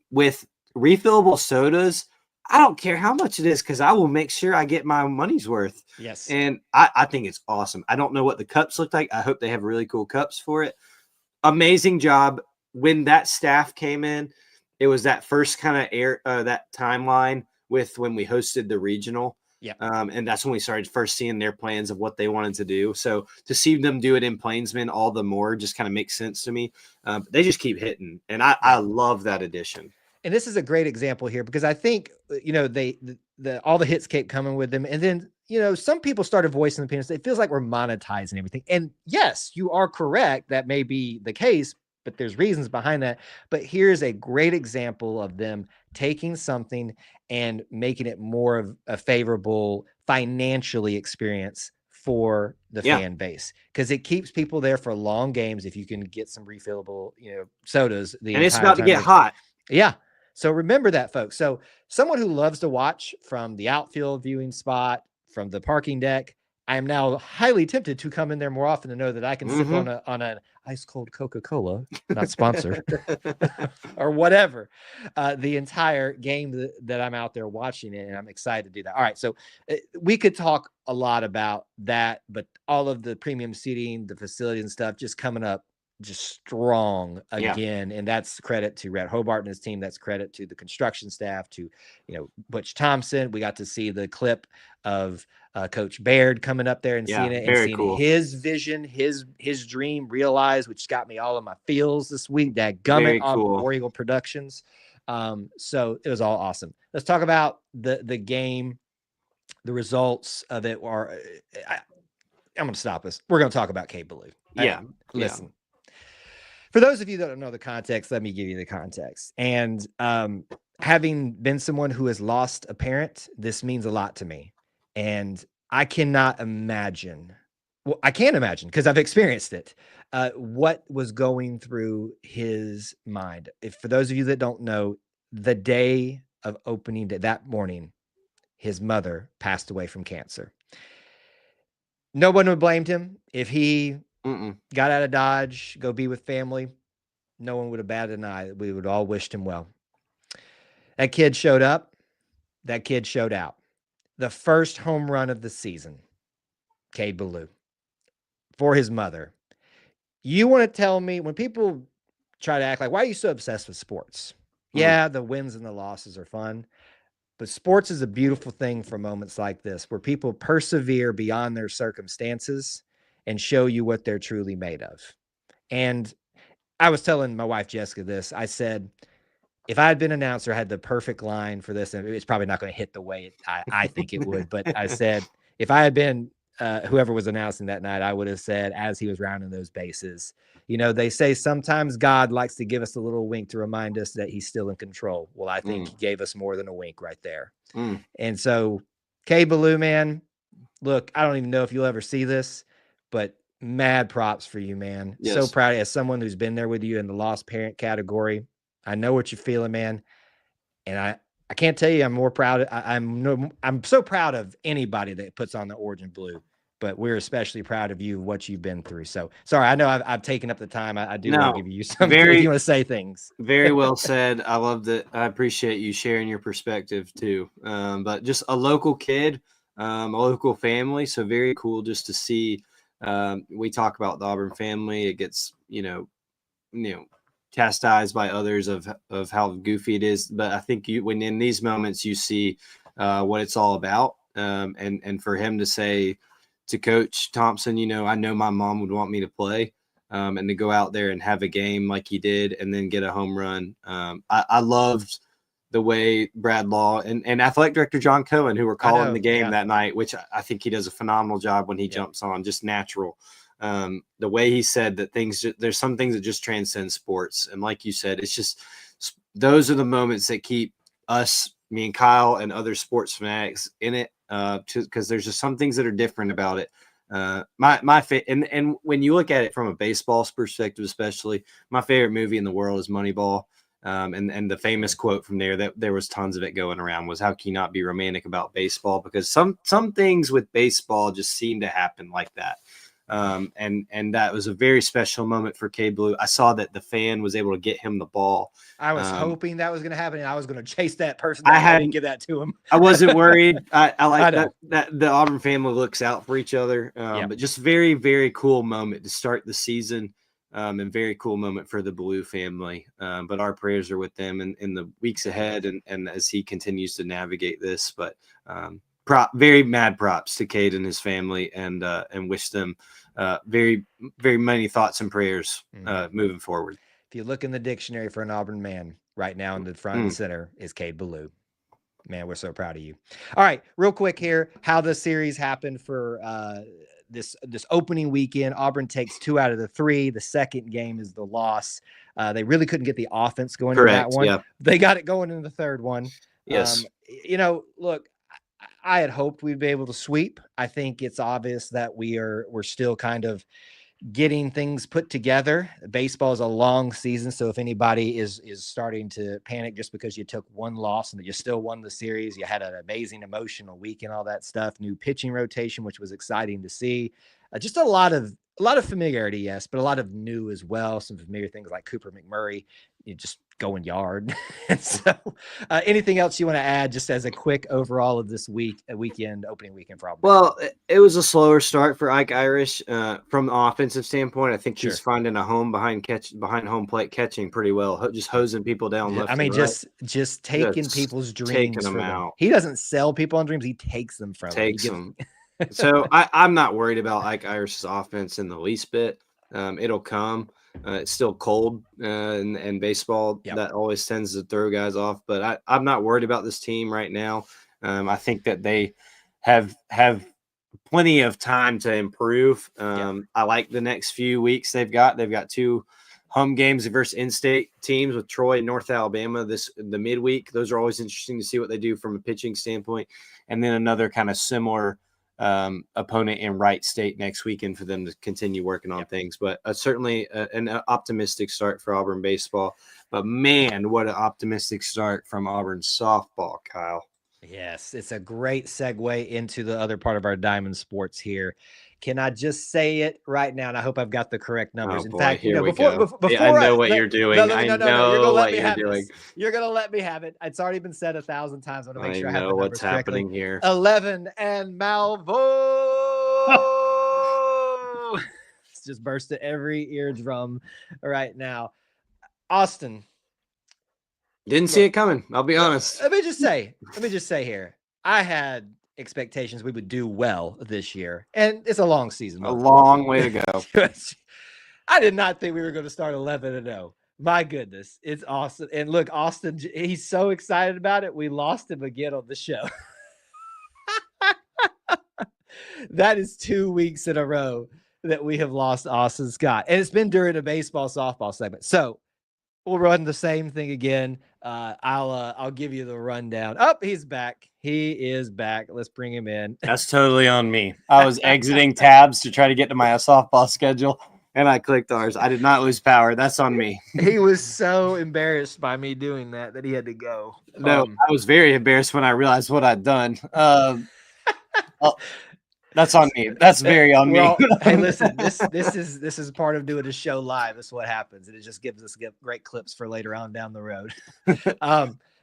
refillable sodas, I don't care how much it is because I will make sure I get my money's worth. Yes. And I think it's awesome. I don't know what the cups look like. I hope they have really cool cups for it. Amazing job. When that staff came in, it was that first kind of that timeline with when we hosted the regional. Yeah. And that's when we started first seeing their plans of what they wanted to do. So to see them do it in Plainsman all the more just kind of makes sense to me. They just keep hitting. And I love that addition. And this is a great example here because I think, all the hits kept coming with them. And then, some people started voicing opinions. It feels like we're monetizing everything. And yes, you are correct. That may be the case, but there's reasons behind that. But here's a great example of them taking something and making it more of a favorable financially experience for the fan base because it keeps people there for long games. If you can get some refillable, sodas, and it's about to get hot. Yeah. So remember that, folks. So someone who loves to watch from the outfield viewing spot, from the parking deck, I am now highly tempted to come in there more often to know that I can sip on an ice cold Coca-Cola, not sponsored, or whatever, the entire game that I'm out there watching it, and I'm excited to do that. All right, so we could talk a lot about that, but all of the premium seating, the facility and stuff just coming up just strong again. And that's credit to Rhett Hobart and his team. That's credit to the construction staff, to, Butch Thompson. We got to see the clip of Coach Baird coming up there and seeing it and seeing his vision, his dream realized, which got me all in my feels this week. That gummit on War Eagle Productions. So it was all awesome. Let's talk about the game, the results of it. I'm going to stop us. We're going to talk about Cape Ballou. Listen. For those of you that don't know the context, let me give you the context. And having been someone who has lost a parent, this means a lot to me. And I cannot imagine. Well, I can't imagine because I've experienced it. What was going through his mind? For those of you that don't know, the day of opening day, that morning, his mother passed away from cancer. No one would have blamed him if he got out of Dodge, go be with family. No one would have batted an eye. We would all wished him well. That kid showed up. That kid showed out. The first home run of the season, Cade Ballou, for his mother. You want to tell me, when people try to act like, why are you so obsessed with sports? Yeah, the wins and the losses are fun, but sports is a beautiful thing for moments like this, where people persevere beyond their circumstances and show you what they're truly made of. And I was telling my wife, Jessica, this. I said, if I had been an announcer, I had the perfect line for this, and it's probably not going to hit the way I think it would, but I said, if I had been whoever was announcing that night, I would have said, as he was rounding those bases, they say sometimes God likes to give us a little wink to remind us that he's still in control. Well, I think he gave us more than a wink right there. And so, Cade Ballou, man, look, I don't even know if you'll ever see this, but mad props for you, man. Yes. So proud as someone who's been there with you in the lost parent category. I know what you're feeling, man. And I can't tell you I'm more proud. I'm so proud of anybody that puts on the orange and blue, but we're especially proud of you, what you've been through. So sorry, I know I've taken up the time. I do want to give you some. You want to say things. Very well said. I love that. I appreciate you sharing your perspective too. But just a local kid, a local family. So very cool just to see. We talk about the Auburn family. It gets, chastised by others of how goofy it is. But I think when in these moments you see what it's all about. And for him to say to Coach Thompson, I know my mom would want me to play, and to go out there and have a game like he did and then get a home run. I loved the way Brad Law and athletic director John Cohen, who were calling the game that night, which I think he does a phenomenal job when he jumps on, just natural. The way he said that there's some things that just transcend sports. And like you said, it's just, those are the moments that keep us, me and Kyle and other sports fanatics in it, because there's just some things that are different about it. And when you look at it from a baseball perspective, especially, my favorite movie in the world is Moneyball. And the famous quote from there, that there was tons of it going around, was, how can you not be romantic about baseball? Because some things with baseball just seem to happen like that. And that was a very special moment for Cade Ballou. I saw that the fan was able to get him the ball. I was hoping that was going to happen, and I was going to chase that person. I didn't give that to him. I wasn't worried. I like that the Auburn family looks out for each other. But just very, very cool moment to start the season. And very cool moment for the Ballou family. But our prayers are with them in the weeks ahead, and as he continues to navigate this. But very mad props to Cade and his family, and wish them very, very many thoughts and prayers moving forward. If you look in the dictionary for an Auburn man right now, in the front and center is Cade Ballou. Man, we're so proud of you. All right, real quick here, how the series happened for this opening weekend. Auburn takes 2 out of the 3. The second game is the loss. They really couldn't get the offense going in that one. Yeah. They got it going in the third one. Yes. Look, I had hoped we'd be able to sweep. I think it's obvious that we're still kind of getting things put together. Baseball is a long season, so if anybody is starting to panic just because you took one loss and that you still won the series, you had an amazing emotional week and all that stuff. New pitching rotation, which was exciting to see. Just a lot of familiarity, yes, but a lot of new as well. Some familiar things like Cooper McMurray, just going yard. So anything else you want to add just as a quick overall of this opening weekend for Auburn? Well, it was a slower start for Ike Irish from the offensive standpoint. I think he's finding a home behind home plate, catching pretty well, just hosing people down left. I mean, just taking people's dreams, taking them out. He doesn't sell people on dreams; he takes them from them. So I'm not worried about Ike Irish's offense in the least bit. It'll come. It's still cold and baseball that always tends to throw guys off. But I'm not worried about this team right now. I think that they have plenty of time to improve. I like the next few weeks they've got. They've got 2 home games versus in-state teams with Troy and North Alabama the midweek. Those are always interesting to see what they do from a pitching standpoint. And then another kind of similar opponent in Wright State next weekend for them to continue working on things. But certainly an optimistic start for Auburn baseball. But man, what an optimistic start from Auburn softball, Kyle. Yes, it's a great segue into the other part of our Diamond Sports here. Can I just say it right now? And I hope I've got the correct numbers. In fact, here we before go. before I know what you're doing. No, you're gonna let me have doing. this. You're gonna let me have it. It's already been said 1,000 times. I want to make sure I have the numbers what's correctly. happening here. 11 and Malvo. It's just burst at every eardrum right now. Austin. Didn't see it coming. I'll be honest. Let me just say here, I had expectations we would do well this year, and it's a long season. A long way to go. I did not think we were going to start 11-0. My goodness, it's awesome. And look, Austin, he's so excited about it. We lost him again on the show. That is 2 weeks in a row that we have lost Austin Scott, and it's been during a baseball softball segment. So we'll run the same thing again. I'll give you the rundown. Oh, he's back. He is back. Let's bring him in. That's totally on me. I was exiting tabs to try to get to my softball schedule, and I clicked ours. I did not lose power. That's on me. He was so embarrassed by me doing that he had to go. No, I was very embarrassed when I realized what I'd done. That's on me. That's very on me. Hey, listen, this is part of doing a show live. This is what happens, and it just gives us great clips for later on down the road.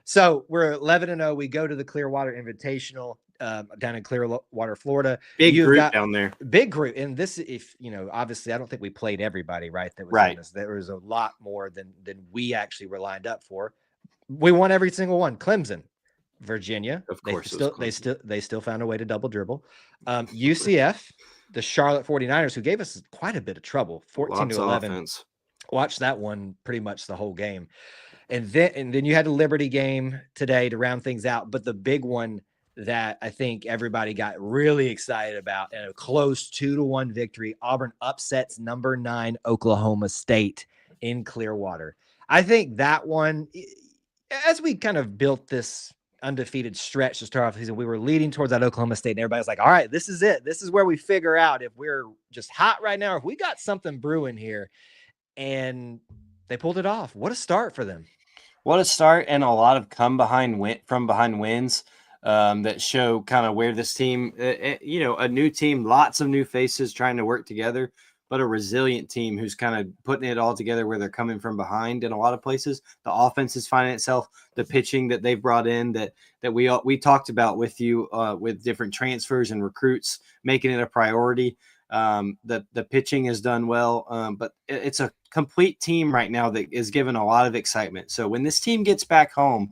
So we're 11-0. We go to the Clearwater Invitational down in Clearwater, Florida. Big group down there. Big group. And this, if obviously, I don't think we played everybody right. That was right. There was a lot more than we actually were lined up for. We won every single one. Clemson, Virginia, of course, they still found a way to double dribble. UCF, the Charlotte 49ers, who gave us quite a bit of trouble, 14-11. Watched that one pretty much the whole game. And then you had a Liberty game today to round things out. But the big one that I think everybody got really excited about, and a close 2-1 victory, Auburn upsets number 9 Oklahoma State in Clearwater. I think that one, as we kind of built this undefeated stretch to start off the season, we were leading towards that Oklahoma State, and everybody's like, all right, this is it. This is where we figure out if we're just hot right now, or if we got something brewing here. And they pulled it off. What a start for them. What a start, and a lot of from behind wins that show kind of where this team, a new team, lots of new faces trying to work together, but a resilient team who's kind of putting it all together where they're coming from behind in a lot of places. The offense is finding itself, the pitching that they've brought in that we talked about with you with different transfers and recruits, making it a priority. The pitching has done well, but it's a complete team right now that is given a lot of excitement. So when this team gets back home,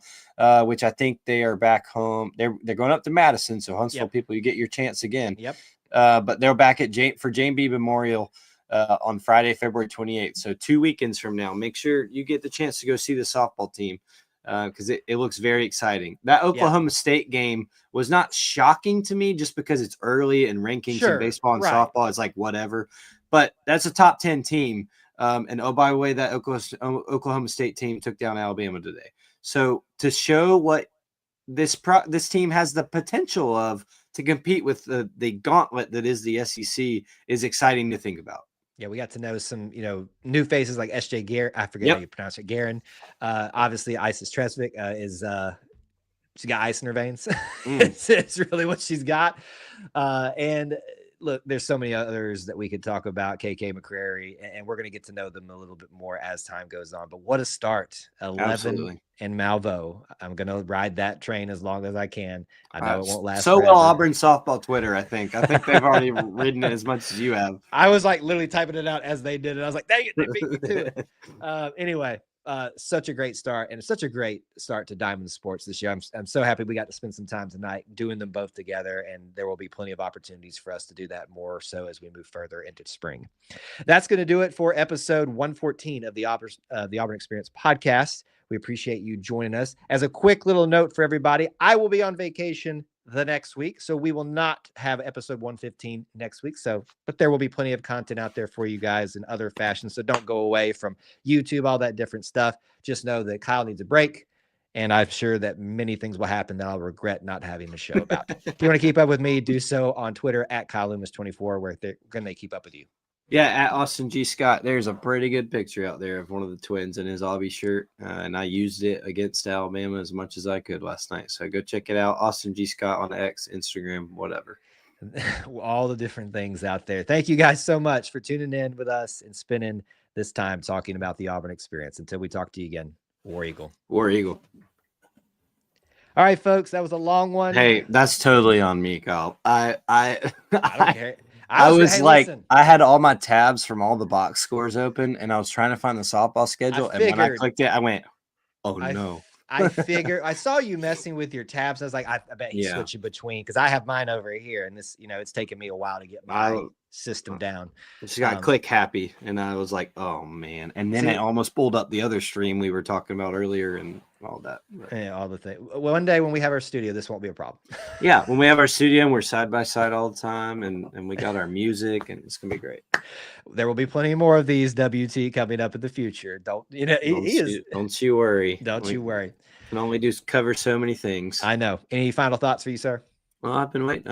which I think they are back home, they're going up to Madison. So Huntsville people, you get your chance again. Yep. But they're back at for Jane B Memorial on Friday, February 28th. So 2 weekends from now, make sure you get the chance to go see the softball team because it looks very exciting. That Oklahoma State game was not shocking to me just because it's early and rankings in baseball and softball. It's like whatever, but that's a top 10 team. And oh, by the way, that Oklahoma State team took down Alabama today. So to show what this team has the potential of to compete with the gauntlet that is the SEC is exciting to think about. Yeah, we got to know some, new faces like S.J. Guerin. I forget how you pronounce it. Guerin. Obviously, Isis Tresvik is she got ice in her veins. It's really what she's got. And look, there's so many others that we could talk about. KK McCrary, and we're going to get to know them a little bit more as time goes on. But what a start! 11 and Malvo. I'm going to ride that train as long as I can. I know it won't last. So well, Auburn softball Twitter. I think they've already ridden it as much as you have. I was like literally typing it out as they did it. I was like, dang it, they beat me to it. Anyway. Such a great start, and such a great start to Diamond Sports this year. I'm so happy we got to spend some time tonight doing them both together, and there will be plenty of opportunities for us to do that more so as we move further into spring. That's going to do it for episode 114 of the Auburn Experience podcast. We appreciate you joining us. As a quick little note for everybody, I will be on vacation the next week, so we will not have episode 115 next week. But there will be plenty of content out there for you guys in other fashions. So don't go away from YouTube, all that different stuff. Just know that Kyle needs a break, And I'm sure that many things will happen that I'll regret not having the show about. If you want to keep up with me, do so on Twitter at Kyle Loomis 24, where can they keep up with you? Yeah, at Austin G. Scott. There's a pretty good picture out there of one of the twins in his Aubie shirt, and I used it against Alabama as much as I could last night. So go check it out. Austin G. Scott on X, Instagram, whatever. All the different things out there. Thank you guys so much for tuning in with us and spending this time talking about the Auburn experience. Until we talk to you again, War Eagle. War Eagle. All right, folks, that was a long one. Hey, that's totally on me, Kyle. I don't care. I was like, listen. I had all my tabs from all the box scores open, and I was trying to find the softball schedule. And when I clicked it, I went, "Oh no!" I figured I saw you messing with your tabs. I was like, I bet he's switching between, because I have mine over here, and this, it's taken me a while to get my system down. Just got click happy, and I was like, "Oh man!" And then it almost pulled up the other stream we were talking about earlier, and all that. Yeah, all the things. One day when we have our studio, this won't be a problem. Yeah, when we have our studio and we're side by side all the time, and we got our music, and it's gonna be great. There will be plenty more of these WT coming up in the future. Don't you worry. Don't you worry. Can only cover so many things. I know. Any final thoughts for you, sir? Well, I've been waiting.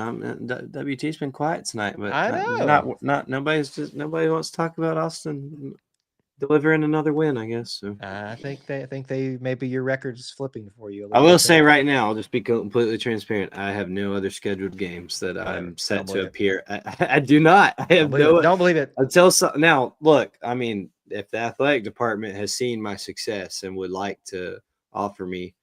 WT's been quiet tonight, but I know. Nobody wants to talk about Austin delivering another win, I guess. So I think they maybe your record's flipping for you. I will say right now, I'll just be completely transparent. I have no other scheduled games that I'm set to appear. I do not. I have don't believe it now. Look, I mean, if the athletic department has seen my success and would like to offer me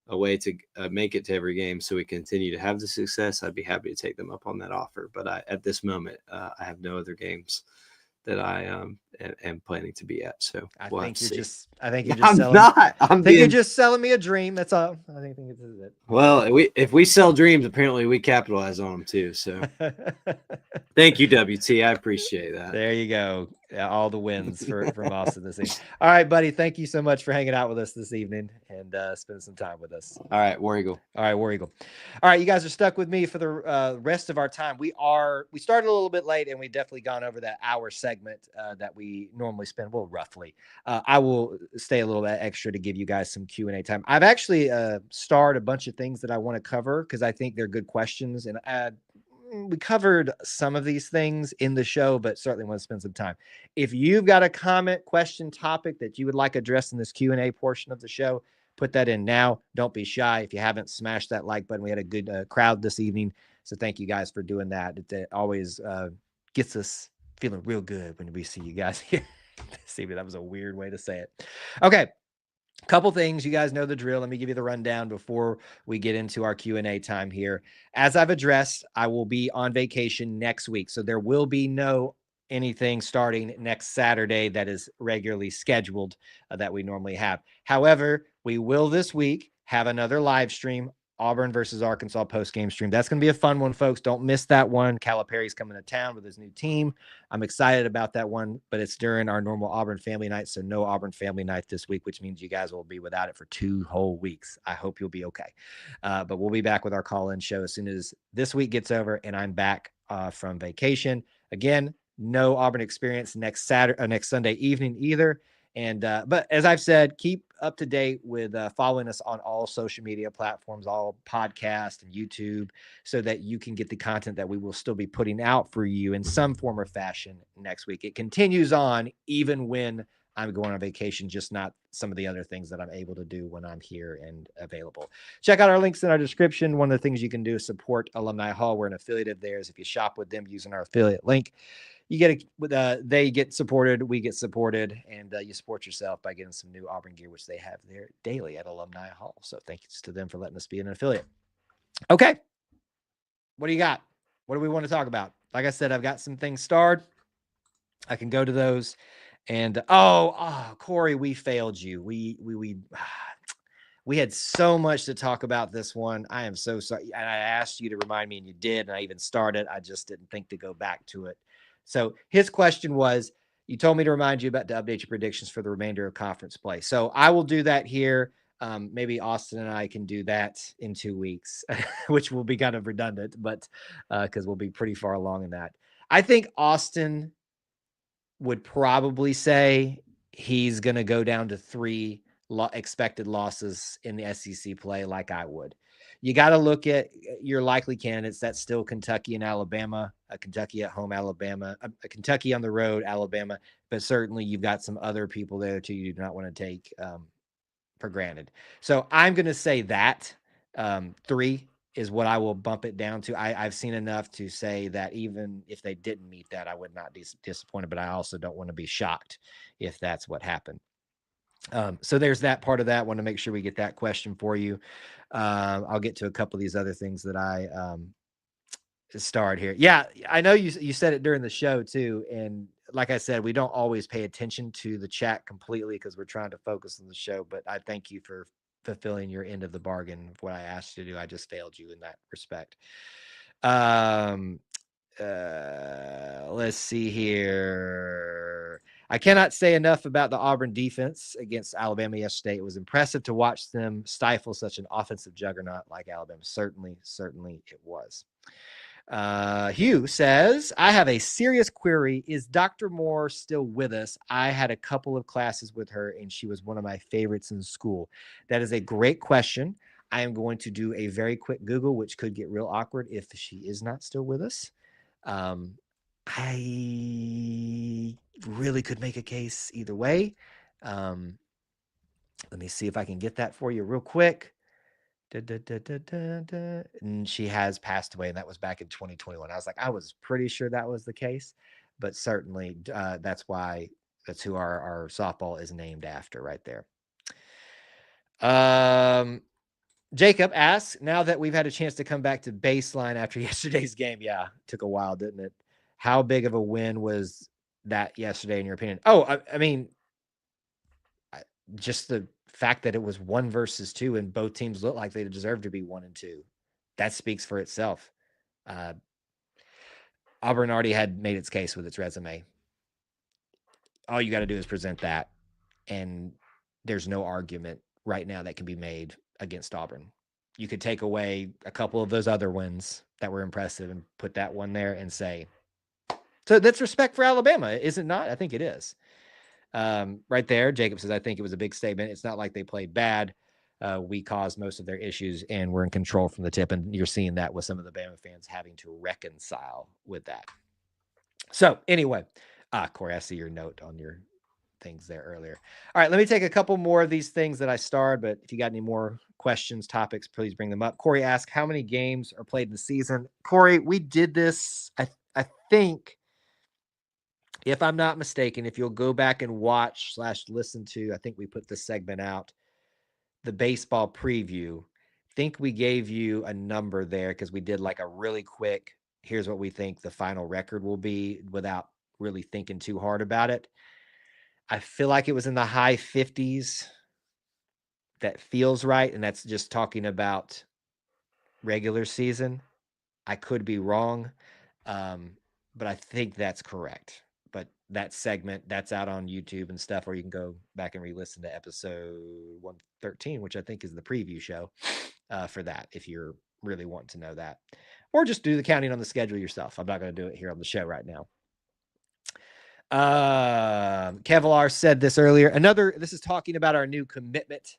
a way to make it to every game so we continue to have the success, I'd be happy to take them up on that offer. But at this moment, I have no other games that I am planning to be at. So I think you're just selling me a dream. That's all. I think this is it. Well, if we sell dreams, apparently we capitalize on them too. So thank you, WT. I appreciate that. There you go. All the wins from Austin this evening. All right, buddy. Thank you so much for hanging out with us this evening and spending some time with us. All right, War Eagle. All right, War Eagle. All right, you guys are stuck with me for the rest of our time. We started a little bit late, and we definitely gone over that hour segment that we normally spend. Well, roughly. I will stay a little bit extra to give you guys some Q&A time. I've actually starred a bunch of things that I want to cover because I think they're good questions, and we covered some of these things in the show, but certainly want to spend some time. If you've got a comment, question, topic that you would like addressed in this Q&A portion of the show, put that in now. Don't be shy. If you haven't, smash that like button. We had a good crowd this evening, so thank you guys for doing that. It always gets us feeling real good when we see you guys here this evening. That was a weird way to say it. Okay. Couple things. You guys know the drill. Let me give you the rundown before we get into our Q&A time here. As I've addressed, I will be on vacation next week, so there will be no anything starting next Saturday that is regularly scheduled that we normally have. However, we will this week have another live stream, Auburn versus Arkansas post-game stream. That's going to be a fun one, folks. Don't miss that one. Calipari's coming to town with his new team. I'm excited about that one, but it's during our normal Auburn Family Night, so no Auburn Family Night this week, which means you guys will be without it for 2 whole weeks. I hope you'll be okay. But we'll be back with our call-in show as soon as this week gets over and I'm back from vacation. Again, no Auburn Experience next Sunday evening either. And but as I've said, keep up to date with following us on all social media platforms, all podcasts and YouTube, so that you can get the content that we will still be putting out for you in some form or fashion next week. It continues on even when I'm going on vacation, just not some of the other things that I'm able to do when I'm here and available. Check out our links in our description. One of the things you can do is support Alumni Hall. We're an affiliate of theirs. If you shop with them using our affiliate link, you get they get supported, we get supported, and you support yourself by getting some new Auburn gear, which they have there daily at Alumni Hall. So thanks to them for letting us be an affiliate. Okay. What do you got? What do we want to talk about? Like I said, I've got some things starred. I can go to those. And Corey, we failed you. We had so much to talk about this one. I am so sorry. And I asked you to remind me, and you did. And I even started. I just didn't think to go back to it. So his question was, you told me to remind you about to update your predictions for the remainder of conference play. So I will do that here. Maybe Austin and I can do that in 2 weeks, which will be kind of redundant, but because we'll be pretty far along in that. I think Austin would probably say he's going to go down to 3 expected losses in the SEC play like I would. You got to look at your likely candidates. That's still Kentucky and Alabama, Kentucky at home, Alabama, Kentucky on the road, Alabama. But certainly you've got some other people there too you do not want to take for granted. So I'm going to say that 3 is what I will bump it down to. I've seen enough to say that even if they didn't meet that, I would not be disappointed, but I also don't want to be shocked if that's what happened. So there's that part of that. I want to make sure we get that question for you. I'll get to a couple of these other things that I starred here. Yeah, I know you said it during the show too. And like I said, we don't always pay attention to the chat completely because we're trying to focus on the show. But I thank you for fulfilling your end of the bargain of what I asked you to do. I just failed you in that respect. Let's see here. I cannot say enough about the Auburn defense against Alabama yesterday. It was impressive to watch them stifle such an offensive juggernaut like Alabama. Certainly it was. Hugh says, I have a serious query. Is Dr. Moore still with us? I had a couple of classes with her and she was one of my favorites in school. That is a great question. I am going to do a very quick Google, which could get real awkward if she is not still with us. I really could make a case either way. Let me see if I can get that for you real quick. And she has passed away, and that was back in 2021. I was like, I was pretty sure that was the case, but certainly that's who our softball is named after right there. Jacob asks, now that we've had a chance to come back to baseline after yesterday's game, yeah, took a while, didn't it? How big of a win was that yesterday, in your opinion? Oh, I mean, just the fact that it was 1 versus 2 and both teams looked like they deserved to be 1 and 2. That speaks for itself. Auburn already had made its case with its resume. All you got to do is present that, and there's no argument right now that can be made against Auburn. You could take away a couple of those other wins that were impressive and put that one there and say, so that's respect for Alabama, is it not? I think it is. Right there, Jacob says, I think it was a big statement. It's not like they played bad. We caused most of their issues and we're in control from the tip. And you're seeing that with some of the Bama fans having to reconcile with that. So anyway, Corey, I see your note on your things there earlier. All right, let me take a couple more of these things that I starred, but if you got any more questions, topics, please bring them up. Corey asked, how many games are played in the season? Corey, we did this, I think, if I'm not mistaken, if you'll go back and watch / listen to, I think we put this segment out, the baseball preview, I think we gave you a number there because we did like a really quick, here's what we think the final record will be without really thinking too hard about it. I feel like it was in the high 50s. That feels right. And that's just talking about regular season. I could be wrong, but I think that's correct. But that segment, that's out on YouTube and stuff, or you can go back and re-listen to episode 113, which I think is the preview show for that, if you're really wanting to know that. Or just do the counting on the schedule yourself. I'm not going to do it here on the show right now. Kevlar said this earlier. This is talking about our new commitment.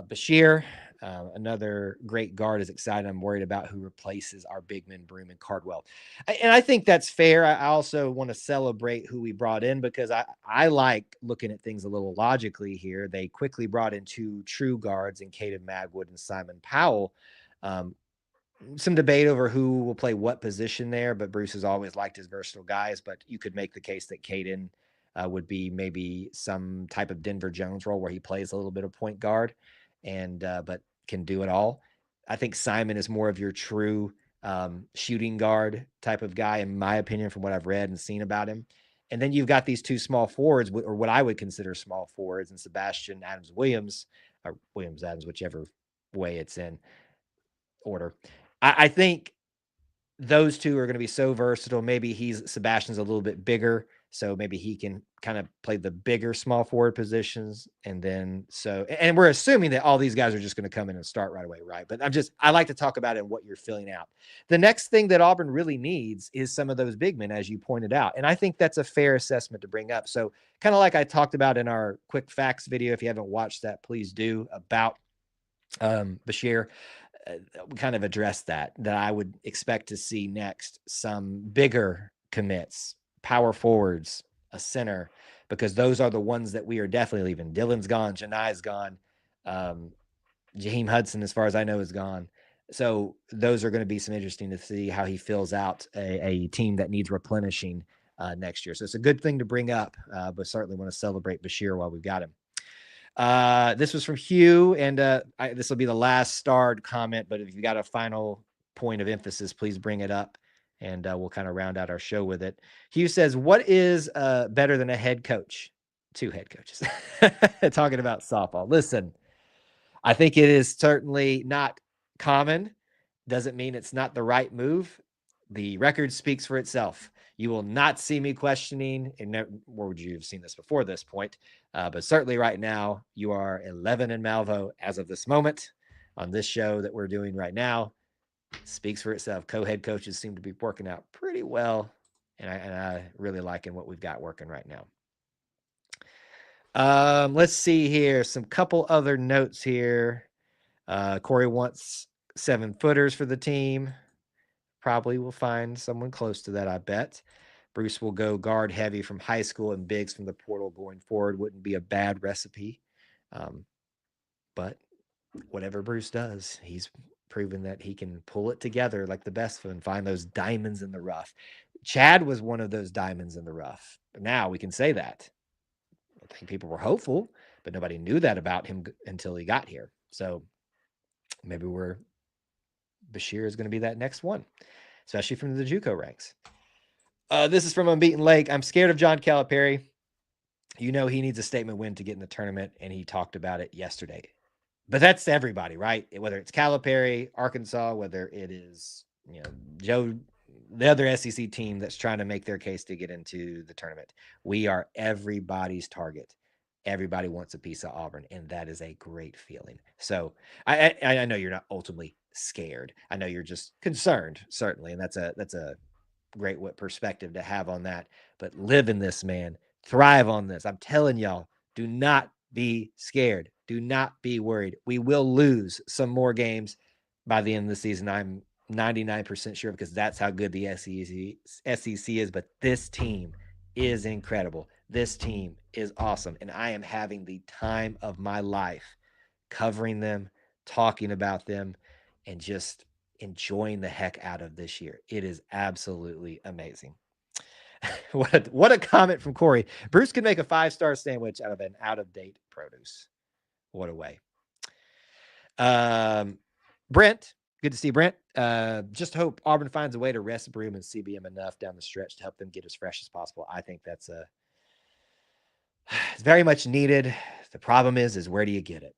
Bashir, another great guard, is excited. I'm worried about who replaces our big men, Broom and Cardwell. And I think that's fair. I also want to celebrate who we brought in because I like looking at things a little logically here. They quickly brought in 2 true guards in Caden Magwood and Simon Powell. Some debate over who will play what position there, but Bruce has always liked his versatile guys. But you could make the case that Caden would be maybe some type of Denver Jones role where he plays a little bit of point guard and but can do it all. I think Simon is more of your true shooting guard type of guy, in my opinion, from what I've read and seen about him. And then you've got these 2 small forwards, or what I would consider small forwards, and Sebastian Adams-Williams, or Williams-Adams, whichever way it's in order. I think those 2 are going to be so versatile. Maybe Sebastian's a little bit bigger, So maybe he can kind of play the bigger small forward positions. And then and we're assuming that all these guys are just going to come in and start right away, right? But I like to talk about it and what you're filling out. The next thing that Auburn really needs is some of those big men, as you pointed out. And I think that's a fair assessment to bring up. So kind of like I talked about in our quick facts video, if you haven't watched that, please do, about Bashir. We kind of addressed that I would expect to see next some bigger commits, power forwards, a center, because those are the ones that we are definitely leaving. Dylan's gone. Janai's gone. Jaheim Hudson, as far as I know, is gone. So those are going to be some interesting to see how he fills out a team that needs replenishing next year. So it's a good thing to bring up, but certainly want to celebrate Bashir while we've got him. This was from Hugh, and this will be the last starred comment, but if you got a final point of emphasis, please bring it up, and we'll kind of round out our show with it. Hugh says, what is better than a head coach? 2 head coaches. Talking about softball. Listen, I think it is certainly not common. Doesn't mean it's not the right move. The record speaks for itself. You will not see me questioning, and where would you have seen this before this point? But certainly right now, you are 11 in Malvo as of this moment on this show that we're doing right now. Speaks for itself. Co-head coaches seem to be working out pretty well, and I really liking what we've got working right now. Let's see here. Some couple other notes here. Corey wants 7-footers for the team. Probably will find someone close to that, I bet. Bruce will go guard heavy from high school and bigs from the portal going forward. Wouldn't be a bad recipe. But whatever Bruce does, he's proven that he can pull it together like the best and find those diamonds in the rough. Chad was one of those diamonds in the rough. Now we can say that. I think people were hopeful, but nobody knew that about him until he got here. So maybe Bashir is going to be that next one, especially from the JUCO ranks. This is from Unbeaten Lake. I'm scared of John Calipari. He needs a statement win to get in the tournament, and he talked about it yesterday. But that's everybody, right? Whether it's Calipari, Arkansas, whether it is Joe, the other SEC team that's trying to make their case to get into the tournament. We are everybody's target. Everybody wants a piece of Auburn, and that is a great feeling. So I know you're not ultimately scared. I know you're just concerned, certainly, and that's a great perspective to have on that. But live in this, man. Thrive on this. I'm telling y'all, do not be scared. Do not be worried. We will lose some more games by the end of the season. I'm 99% sure, because that's how good the SEC is. But this team is incredible. This team is awesome. And I am having the time of my life covering them, talking about them, and just enjoying the heck out of this year. It is absolutely amazing. What a comment from Corey. Bruce can make a 5-star sandwich out of an out-of-date produce. What a way. Brent, good to see Brent. Just hope Auburn finds a way to rest Broom and CBM enough down the stretch to help them get as fresh as possible. I think that's it's very much needed. The problem is where do you get it?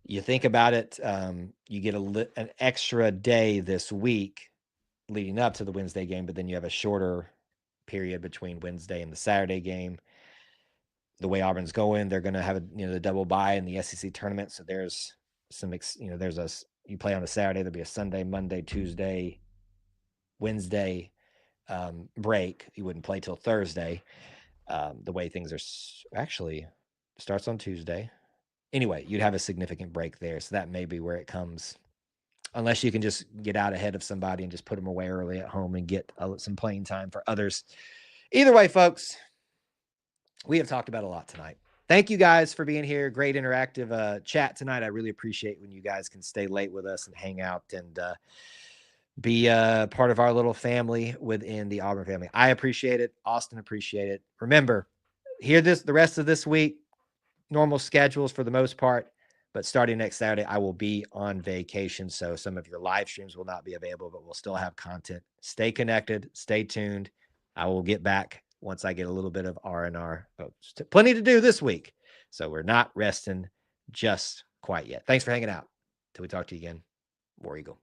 You think about it, you get an extra day this week leading up to the Wednesday game, but then you have a shorter period between Wednesday and the Saturday game. The way Auburn's going, they're going to have the double bye in the SEC tournament. So there's some, you play on a Saturday, there'll be a Sunday, Monday, Tuesday, Wednesday break. You wouldn't play till Thursday. The way things are actually starts on Tuesday. Anyway, you'd have a significant break there. So that may be where it comes, unless you can just get out ahead of somebody and just put them away early at home and get some playing time for others. Either way, folks, we have talked about a lot tonight. Thank you guys for being here. Great interactive chat tonight. I really appreciate when you guys can stay late with us and hang out and be part of our little family within the Auburn family. I appreciate it. Austin appreciate it. Remember, the rest of this week, normal schedules for the most part, but starting next Saturday, I will be on vacation. So some of your live streams will not be available, but we'll still have content. Stay connected, stay tuned. I will get back once I get a little bit of R&R. Plenty to do this week. So we're not resting just quite yet. Thanks for hanging out. Till we talk to you again. War Eagle.